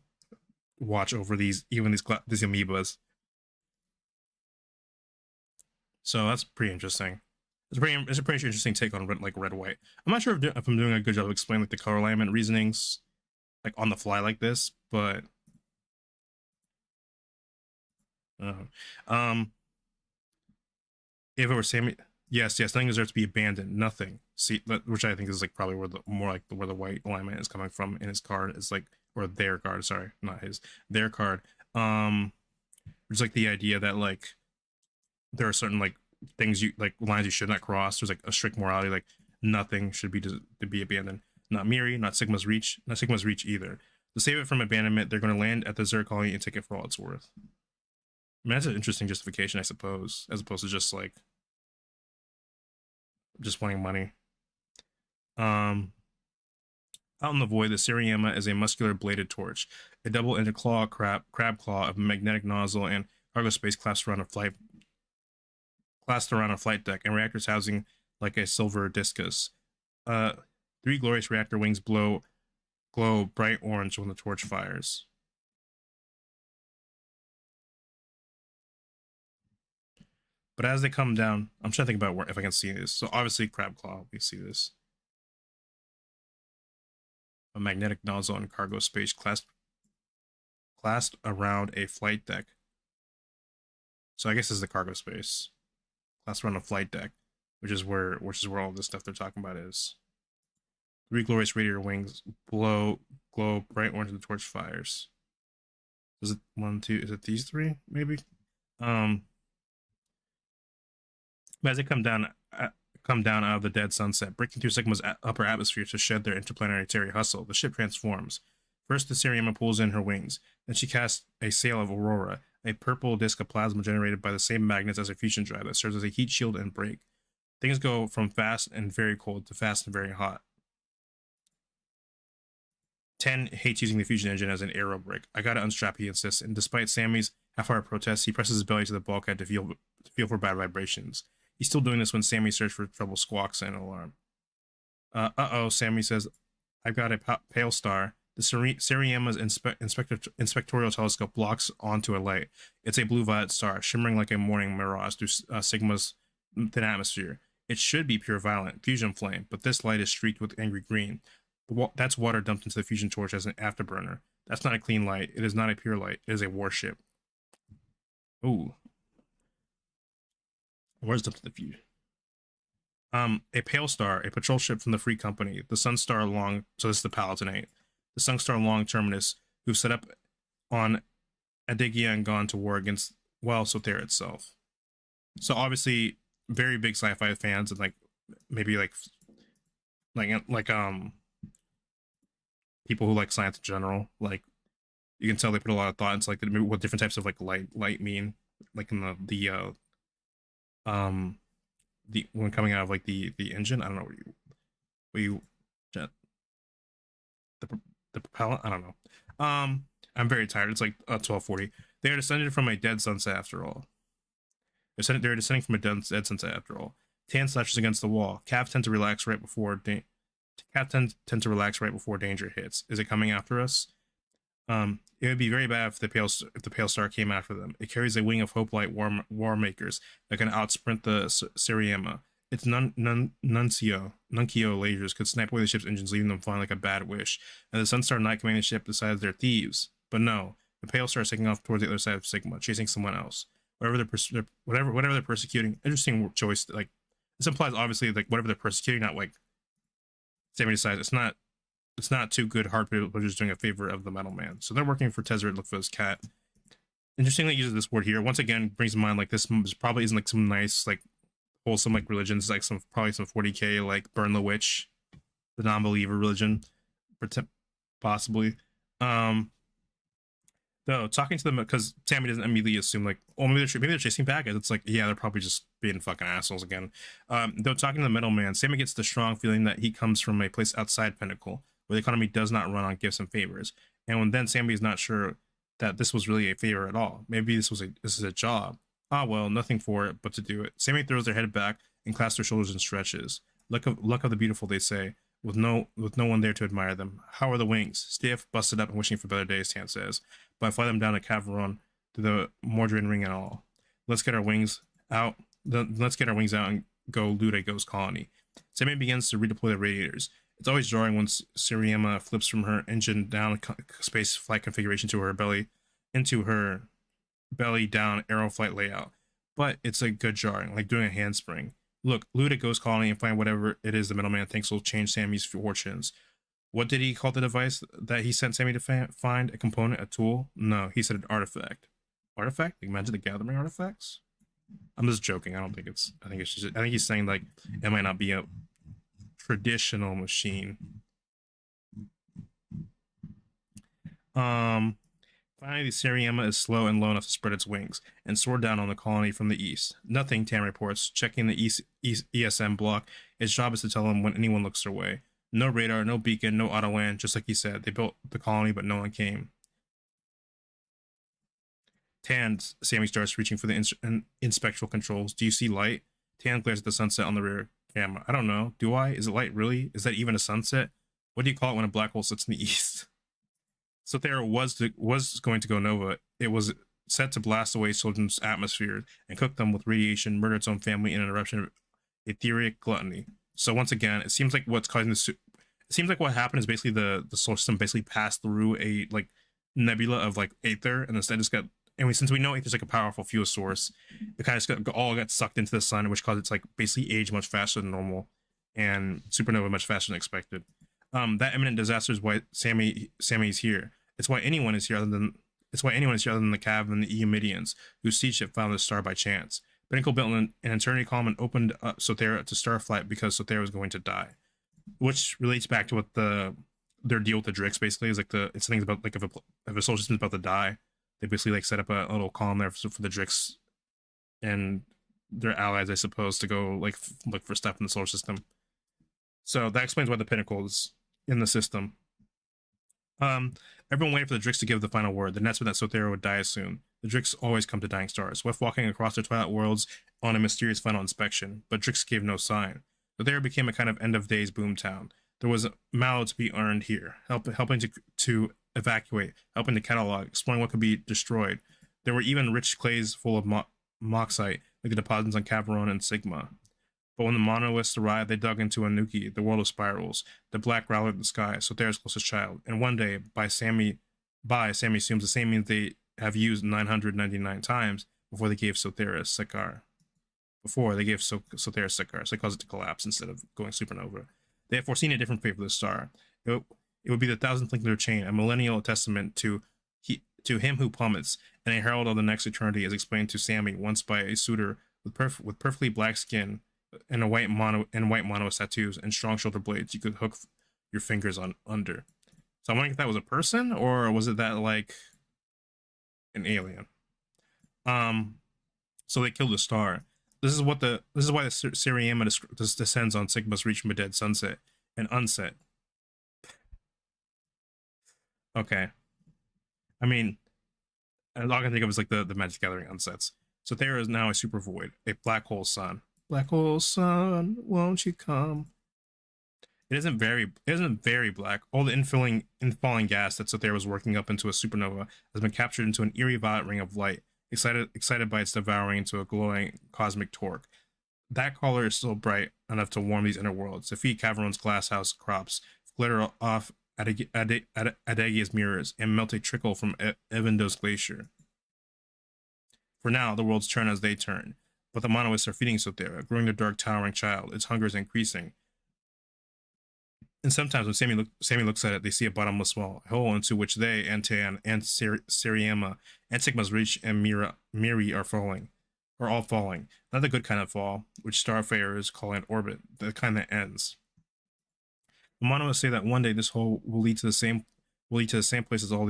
watch over these amoebas. So that's pretty interesting. It's a pretty interesting take on red white. I'm not sure if I'm doing a good job of explaining like the color alignment reasonings like on the fly like this, but Um, if it were Sammy, yes, nothing deserves to be abandoned. Nothing. See, which I think is like probably where the more like where the white alignment is coming from in his card is like, or their card. Sorry, not his, their card. It's like the idea that like there are certain like things you like lines you should not cross. There's like a strict morality, like nothing should be to be abandoned. Not Miri, not Sigma's Reach, not Sigma's Reach either. To save it from abandonment, they're going to land at the Zerg colony and take it for all it's worth. I mean, that's an interesting justification, I suppose, as opposed to just like just wanting money. Out in the void, the Seriema is a muscular bladed torch, a double-ended crab claw of a magnetic nozzle and cargo space clasped around a flight deck, and reactors housing like a silver discus. Three glorious reactor wings glow bright orange when the torch fires. But as they come down, I'm trying to think about where if I can see this. So obviously, crab claw, we see this. A magnetic nozzle and cargo space clasped around a flight deck. So I guess this is the cargo space. Clasped around a flight deck, which is where all this stuff they're talking about is. Three glorious radiator wings glow bright orange and the torch fires. Is it one, two? Is it these three? Maybe. As they come down out of the dead sunset, breaking through Sigma's upper atmosphere to shed their interplanetary hustle, the ship transforms. First, the Seriema pulls in her wings. Then she casts a sail of Aurora, a purple disk of plasma generated by the same magnets as her fusion drive that serves as a heat shield and brake. Things go from fast and very cold to fast and very hot. 10 hates using the fusion engine as an aero brake. I gotta unstrap, he insists, and despite Sammy's half-hearted protests, he presses his belly to the bulkhead to feel for bad vibrations. He's still doing this when Sammy search for trouble squawks an alarm. Uh-oh, Sammy says, I've got a pale star. The Seriema's inspectorial telescope blocks onto a light. It's a blue-violet star, shimmering like a morning mirage through Sigma's thin atmosphere. It should be pure violet, fusion flame, but this light is streaked with angry green. That's water dumped into the fusion torch as an afterburner. That's not a clean light. It is not a pure light. It is a warship. Ooh. Where's dumped the fusion? A pale star, a patrol ship from the Free Company, the Sunstar Long. So this is the Palatinate, the Sunstar Long terminus, who've set up on Adigia and gone to war against Sothera itself. So obviously, very big sci-fi fans and like maybe like people who like science in general. Like you can tell they put a lot of thought into like what different types of like light mean, like in the when coming out of like the engine. I don't know the propellant. I don't know. I'm very tired. It's like 12:40. They are descended from a dead sunset after all. They're descending from a dead sunset after all. Tan slashes against the wall. Calf tend to relax right before danger hits. Is it coming after us? It would be very bad if the pale star came after them. It carries a wing of hope-light war makers that can outsprint the Seriema. Its Nuncio lasers could snipe away the ship's engines, leaving them flying like a bad wish. And the Sunstar Night commanding ship decides they're thieves. But no, the pale star is taking off towards the other side of Sigma, chasing someone else. Whatever they're persecuting. Interesting choice. Like this implies obviously like whatever they're persecuting, not like Sammy decides it's not too good hard people are just doing a favor of the Metal Man. So they're working for Tezzeret to look for his cat. Interestingly, uses this word here. Once again, brings to mind like this probably isn't like some nice, like wholesome like religions, like probably some 40k like Burn the Witch, the non-believer religion, possibly. Though talking to them because Sammy doesn't immediately assume like, oh maybe they're chasing packets. It's like yeah, they're probably just being fucking assholes again. Though talking to the Metal Man, Sammy gets the strong feeling that he comes from a place outside Pinnacle, where the economy does not run on gifts and favors. And when then Sammy is not sure that this was really a favor at all. Maybe this is a job. Ah well, nothing for it but to do it. Sammy throws their head back and clasps their shoulders and stretches. Luck of the beautiful, they say, with no one there to admire them. How are the wings? Stiff, busted up, and wishing for better days, Tan says. But I fly them down to Cavaron to the Mordrin Ring and all. Let's get our wings out. Let's get our wings out and go loot a ghost colony. Sammy begins to redeploy the radiators. It's always jarring when Seriema flips from her engine down space flight configuration to her belly into her belly down arrow flight layout, but it's a good jarring, like doing a handspring. Look, loot a ghost colony and find whatever it is the middleman thinks will change Sammy's fortunes. What did he call the device that he sent Sammy to find? A component, a tool? No, he said an artifact. Artifact? Like Magic the Gathering artifacts? I'm just joking. I don't think it's. I think it's just. I think he's saying like it might not be a traditional machine. Finally, the Seriema is slow and low enough to spread its wings and soar down on the colony from the east. Nothing, Tam reports, checking the ESM block. Its job is to tell them when anyone looks their way. No radar, no beacon, no auto land, just like he said. They built the colony, but no one came. Tan, Sammy starts reaching for the inspectoral controls. Do you see light? Tan glares at the sunset on the rear camera. I don't know. Do I? Is it light really? Is that even a sunset? What do you call it when a black hole sits in the east? So there was going to go nova. It was set to blast away children's atmosphere and cook them with radiation, murder its own family in an eruption of etheric gluttony. So once again, it seems like what's causing this. It seems like what happened is basically the solar system basically passed through a like nebula of like aether, and instead just got. And since we know aether's like a powerful fuel source, it kind of all got sucked into the sun, which caused it to like basically age much faster than normal, and supernova much faster than expected. That imminent disaster is why Sammy's here. It's why anyone is here other than the Cav and the Eumedians, whose seed ship found the star by chance. Pinnacle built an eternity column and opened up Sothera to starflight because Sothera was going to die, which relates back to what their deal with the Drix basically is like it's things about like if a solar system is about to die, they basically like set up a little column there for the Drix and their allies, I suppose, to go like look for stuff in the solar system. So that explains why the Pinnacle is in the system. Everyone waited for the Drix to give the final word. The nets were that Sothera would die soon. The Drix always come to dying stars, swift walking across their twilight worlds on a mysterious final inspection, but Drix gave no sign. Sothera became a kind of end-of-days boomtown. There was mallow to be earned here, helping to evacuate, helping to catalog, exploring what could be destroyed. There were even rich clays full of moxite, like the deposits on Caveron and Sigma. But when the monoliths arrived, they dug into Anuki, the world of spirals, the black growler of the sky, Sothera's closest child. And one day, Sammy assumes the same means they have used 999 times before they gave Sothera Sekar. Sothera Sekar, so they caused it to collapse instead of going supernova. They have foreseen a different fate for the star. It would be the thousandth link in their chain, a millennial testament to him who plummets, and a herald of the next eternity, as explained to Sammy once by a suitor with perfectly black skin and white mono tattoos and strong shoulder blades you could hook your fingers on under. So I'm wondering if that was a person or was it that like an alien. So they killed the star. This is why the Seriema descends on Sigma's reach from a dead sunset and unset. Okay. I mean, all I can think of is like the Magic Gathering unsets. So there is now a super void, a black hole sun. Black hole sun, won't you come? It isn't very black. All the infalling gas that Sothera was working up into a supernova has been captured into an eerie violet ring of light, excited by its devouring into a glowing cosmic torque. That color is still bright enough to warm these inner worlds, to feed Caveron's glasshouse crops, glitter off Adagia's mirrors, and melt a trickle from Evando's glacier. For now, the worlds turn as they turn, but the monoliths are feeding Sothera, growing their dark, towering child. Its hunger is increasing. And sometimes when Sammy looks at it, they see a bottomless well, a hole into which they, Antan, and Seriema, and Sigma's Reach and Miri are all falling. Not the good kind of fall, which starfarers call an orbit, the kind that ends. The monoliths say that one day this hole will lead to the same place as all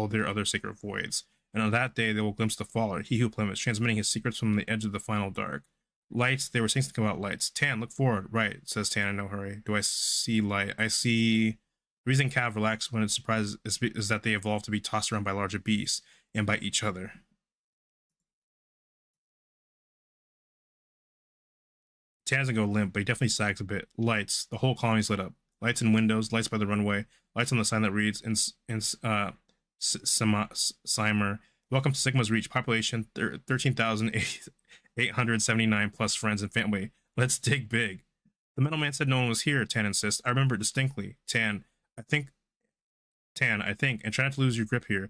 their other sacred voids. And on that day, they will glimpse the faller, he who plummets, transmitting his secrets from the edge of the final dark. Lights, they were saying something about lights. Tan, look forward. Right, says Tan in no hurry. Do I see light? I see... The reason Cav relax when it's surprised is that they evolve to be tossed around by larger beasts and by each other. Tan doesn't go limp, but he definitely sags a bit. Lights, the whole colony's lit up. Lights in windows, lights by the runway, lights on the sign that reads Simer. Welcome to Sigma's Reach. Population 13,879 plus friends and family. Let's dig big. The middleman said no one was here, Tan insists. I remember it distinctly. Tan, I think, and try not to lose your grip here,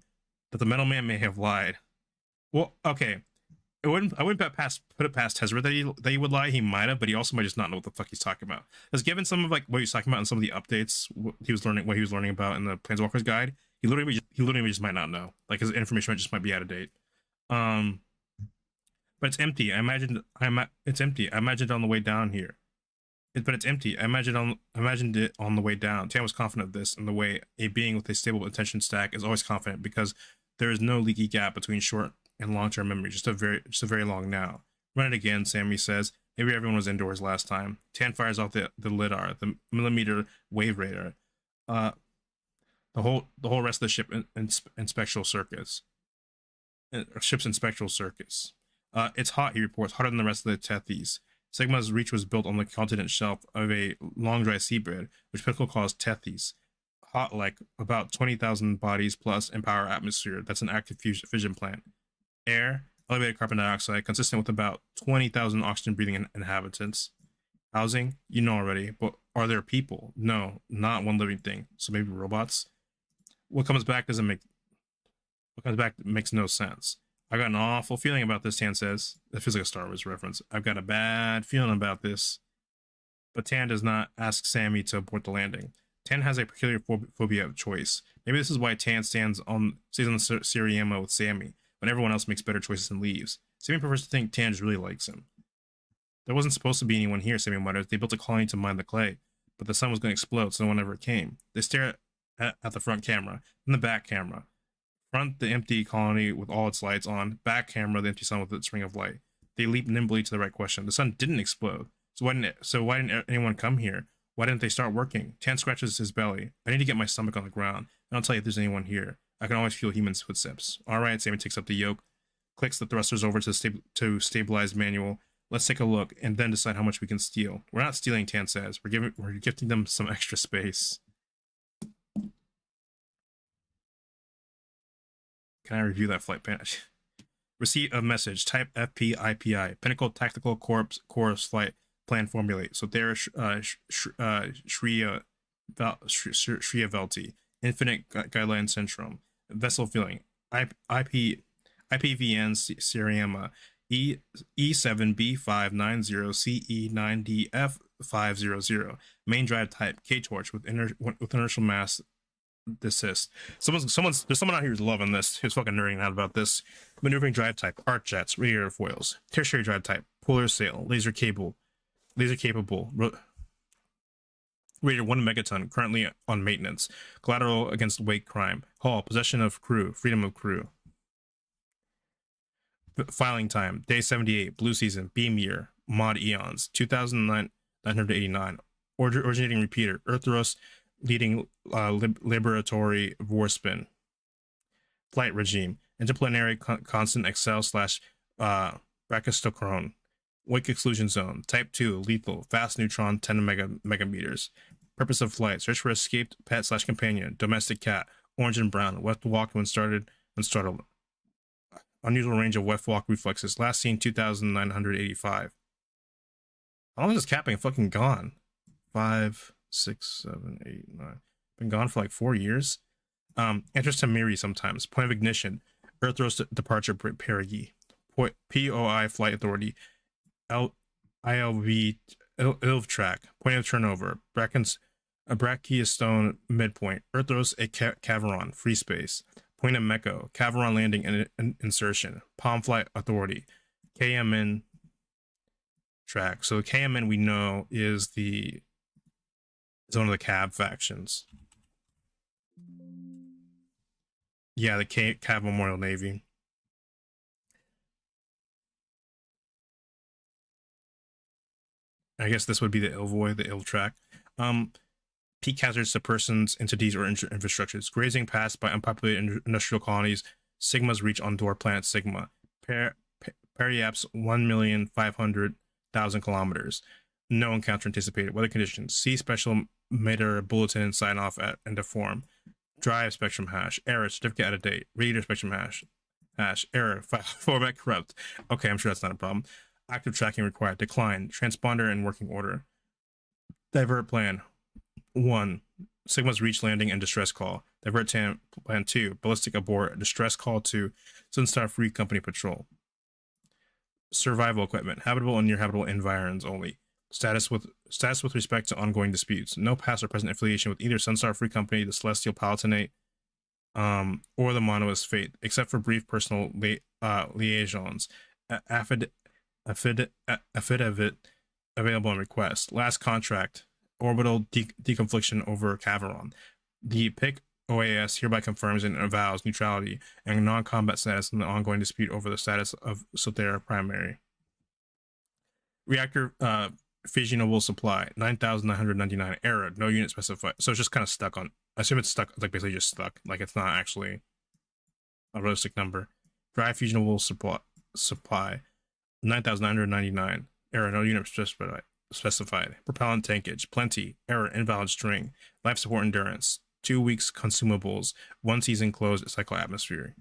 that the middleman may have lied. Well, okay. I wouldn't put it past Hezra that he would lie. He might have, but he also might just not know what the fuck he's talking about. Because given some of like what he's talking about in some of the updates, what he was learning about in the Planeswalkers guide, he literally just might not know. Like his information just might be out of date. Um, but it's empty. It's empty. I imagined it on the way down here. But it's empty. I imagined it on the way down. Tan was confident of this, and the way a being with a stable attention stack is always confident because there is no leaky gap between short and long-term memory. Just a very long now. Run it again, Sammy says. Maybe everyone was indoors last time. Tan fires off the lidar, the millimeter wave radar. The whole rest of the ship in spectral circuits. Ship's in spectral circuits. It's hot, he reports, hotter than the rest of the Eternities. Sigma's reach was built on the continent shelf of a long dry seabed, which Pinnacle calls Eternities. Hot like about 20,000 bodies plus in power atmosphere. That's an active fission plant. Air, elevated carbon dioxide, consistent with about 20,000 oxygen breathing inhabitants. Housing, you know already, but are there people? No, not one living thing. So maybe robots? What comes back makes no sense. I got an awful feeling about this, Tan says. That feels like a Star Wars reference. I've got a bad feeling about this. But Tan does not ask Sammy to abort the landing. Tan has a peculiar phobia of choice. Maybe this is why Tan stays on the Siriema with Sammy, when everyone else makes better choices and leaves. Sammy prefers to think Tan just really likes him. There wasn't supposed to be anyone here, Sammy mutters. They built a colony to mine the clay, but the sun was going to explode, so no one ever came. They stare at the front camera, then the back camera. Front, the empty colony with all its lights on. Back camera, the empty sun with its ring of light. They leap nimbly to the right question. The sun didn't explode. So why didn't anyone come here? Why didn't they start working? Tan scratches his belly. I need to get my stomach on the ground, and I'll tell you if there's anyone here. I can always feel human footsteps. All right, Sammy takes up the yoke, clicks the thrusters over to stabilize manual. Let's take a look, and then decide how much we can steal. We're not stealing, Tan says. We're gifting them some extra space. Can I review that flight plan? Receipt of message. Type FP IPI. Pinnacle Tactical Corps flight plan formulate. So there, Shriya Velti. Infinite Guideline Syndrome. Vessel filling. IPVN Siriema. E7B590CE9DF500. Main drive type. K-torch with inertial mass desist. There's someone out here who's loving this, who's fucking nerding out about this. Maneuvering drive type, arc jets, radiator foils. Tertiary drive type, polar sail, laser capable, rated 1 megaton, currently on maintenance. Collateral against wake crime. Hull, possession of crew, freedom of crew. Filing time, day 78, blue season, beam year, mod eons, 2,989. Originating repeater, Earthros, leading liberatory warspin. Flight regime, interplanetary constant Excel / brachistochrone. Wake exclusion zone, type 2, lethal, fast neutron, 10 megameters. Purpose of flight, search for escaped pet / companion, domestic cat, orange and brown, weft walk when startled. Unusual range of weft walk reflexes, last seen 2,985. How long is this cat been fucking gone? 5, 6, 7, 8, 9. Been gone for like 4 years. Enters to Miri sometimes. Point of ignition. Earthros departure perigee. POI flight authority. ILV track. Point of turnover. A Brachistone midpoint. Earthros a Caveron. Free space. Point of Mecco. Caveron landing and insertion. Palm flight authority. KMN track. So KMN we know is one of the cab factions. Yeah, the Cab Memorial Navy. I guess this would be the Ilvoy, the Ill track. Peak hazards to persons, entities, or infrastructures. Grazing past by unpopulated industrial colonies. Sigma's reach on dwarf planet Sigma. Periaps 1,500,000 kilometers. No encounter anticipated. Weather conditions. See special meter bulletin and sign off at end of form. Drive spectrum hash. Error. Certificate out of date. Reader spectrum hash. Error. Format corrupt. Okay, I'm sure that's not a problem. Active tracking required. Decline. Transponder in working order. Divert plan. 1. Sigma's reach landing and distress call. Divert Plan 2, Ballistic Abort, Distress Call to Sunstar Free Company Patrol. Survival Equipment, habitable and near habitable environs only. Status with respect to ongoing disputes. No past or present affiliation with either Sunstar Free Company, the Celestial Palatinate, or the Monolith's Fate, except for brief personal liaisons. Affidavit available on request. Last contract. Orbital deconfliction over Caveron. The PIC OAS hereby confirms and avows neutrality and non-combat status in the ongoing dispute over the status of Sothera Primary. Reactor fissionable supply 9,999. Error, no unit specified. So it's just kind of stuck on. I assume it's stuck, like basically just stuck. Like it's not actually a realistic number. Dry fusionable supply 9,999. Error, no unit specified. Propellant tankage plenty. Error, invalid string. Life support endurance 2 weeks consumables. 1 season closed cycle atmosphere.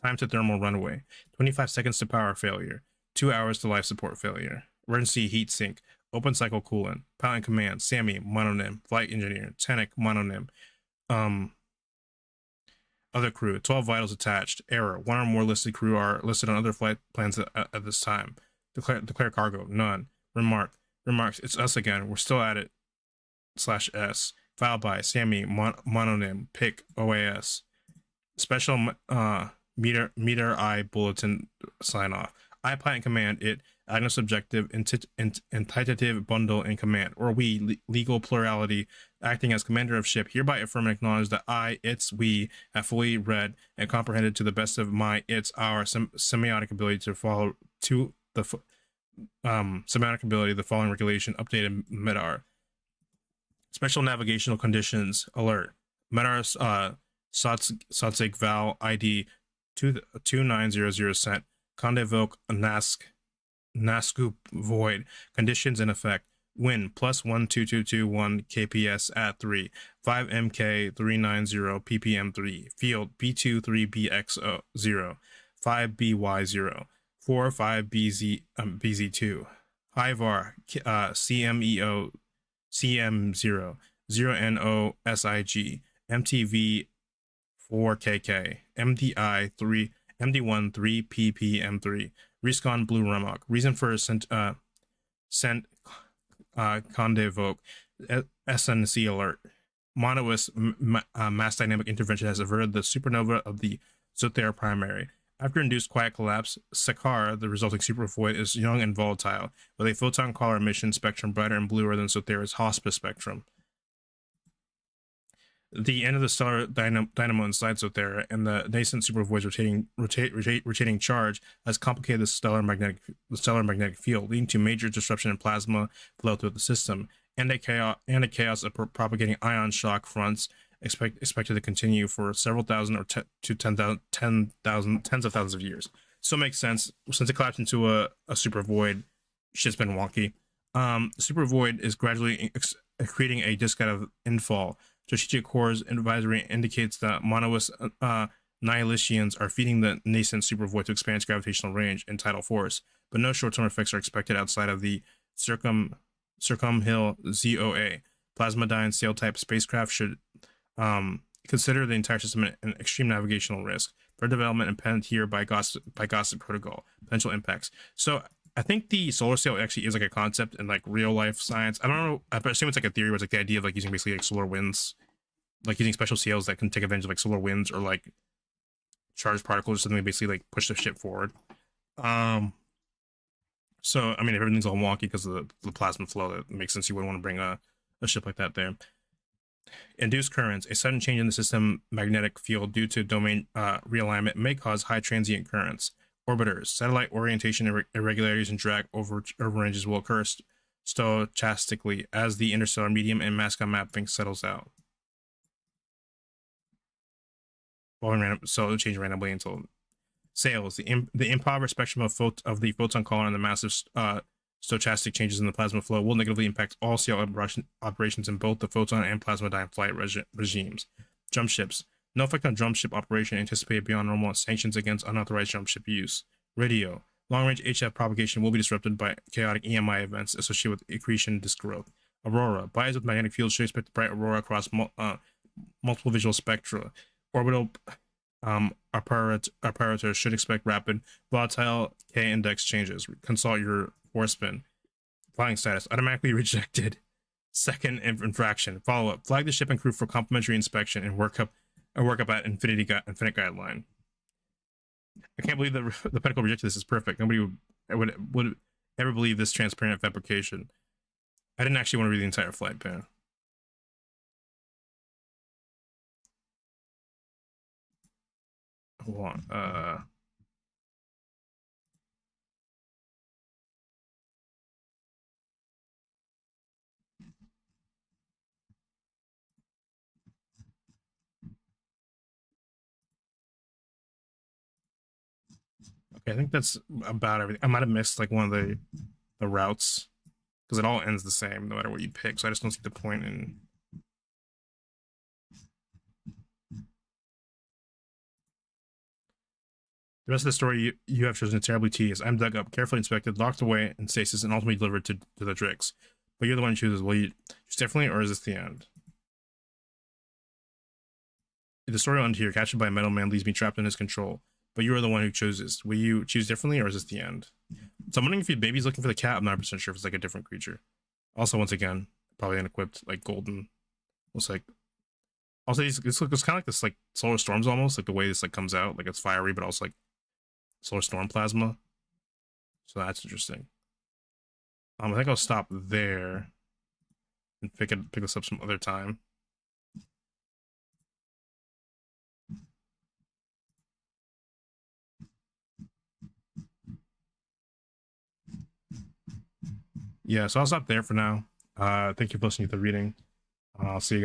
Time to thermal runaway 25 seconds to power failure. 2 hours to life support failure. Emergency heat sink. Open cycle coolant. Pilot in command Sammy mononym. Flight engineer Tenek mononym. Other crew 12 vitals attached. Error, 1 or more listed crew are listed on other flight plans at this time. Declare cargo none. Remarks, it's us again. We're still at it. /S. Filed by Sammy mononym PIC OAS. Special meter eye bulletin sign off. I pilot in command it. Agnos objective entitative bundle in command, or we legal plurality acting as commander of ship hereby affirm and acknowledge that I, its, we have fully read and comprehended to the best of my, its, our semiotic ability to follow to the semiotic ability the following regulation updated MEDAR. Special navigational conditions alert. MEDAR SOTSIG Val ID 2900 sent. Conde Voc Nascoop Void. Conditions in effect. Wind +12221 kps at 3. 5 MK 390 ppm 3. Field B23BX0. 5 BY0. 4 5 BZ2. High VAR CMEO CM0. 0NO SIG. MTV 4KK. MDI 3. MD1 3 PPM3. Rescon Blue Remok. Reason for sent Conde Voc. SNC alert. Monolith's mass dynamic intervention has averted the supernova of the Sothera Primary. After induced quiet collapse, Sakar, the resulting supervoid, is young and volatile, with a photon collar emission spectrum brighter and bluer than Sothera's hospice spectrum. The end of the stellar dynamo inside Sothera and the nascent supervoid's rotating charge has complicated the stellar magnetic field, leading to major disruption in plasma flow through the system, and a chaos of propagating ion shock fronts expected to continue for several thousand or tens of thousands of years. So it makes sense. Since it collapsed into a supervoid, shit's been wonky. Supervoid is gradually creating a disk out of infall. Strategic Corps advisory indicates that Monolith's Nihilitians are feeding the nascent supervoid to expand its gravitational range and tidal force, but no short-term effects are expected outside of the Circumhill ZOA. Plasmadyne sail-type spacecraft should consider the entire system an extreme navigational risk. For development impeded here by Gossip Protocol. Potential impacts. So I think the solar sail actually is like a concept in like real life science. I don't know. I assume it's like a theory where it's like the idea of like using basically like solar winds, like using special sails that can take advantage of like solar winds or like charged particles or something to basically like push the ship forward. So I mean, if everything's all wonky because of the plasma flow, that makes sense. You wouldn't want to bring a ship like that there. Induced currents. A sudden change in the system magnetic field due to domain realignment may cause high transient currents. Orbiters. Satellite orientation irregularities and drag overranges will occur stochastically as the interstellar medium and mascot mapping settles out. So it'll change randomly until sails. The impoverished spectrum of the photon collar and the massive stochastic changes in the plasma flow will negatively impact all sail operations in both the photon and plasmadyne flight regimes. Jump ships. No effect on jump ship operation anticipated beyond normal sanctions against unauthorized jump ship use. Radio. Long-range HF propagation will be disrupted by chaotic EMI events associated with accretion disk growth. Aurora. Bodies with magnetic fields should expect bright aurora across multiple visual spectra. Orbital apparatus should expect rapid volatile K-index changes. Consult your force spin. Flying status automatically rejected. Second infraction. Follow up. Flag the ship and crew for complimentary inspection and work up at Infinite Guideline. I can't believe the Pinnacle rejected this. Is perfect. Nobody would ever believe this transparent fabrication. I didn't actually want to read the entire flight plan. Hold on. Okay, I think that's about everything. I might have missed like one of the routes because it all ends the same no matter what you pick. So I just don't see the point in. The rest of the story you have chosen is terribly tedious. I'm dug up, carefully inspected, locked away in stasis, and ultimately delivered to the Drix. But you're the one who chooses. Will you choose differently, or is this the end? The story will end here. Captured by a metal man leaves me trapped in his control. But you are the one who chooses. Will you choose differently, or is this the end? So I'm wondering if maybe he's looking for the cat. I'm not 100% sure if it's like a different creature. Also, once again, probably unequipped, like golden. Looks like. Also, it's kind of like this, like solar storms almost, like the way this like comes out, like it's fiery, but also like solar storm plasma. So that's interesting. I think I'll stop there and pick this up some other time. Yeah, so I'll stop there for now. Thank you for listening to the reading. I'll see you guys.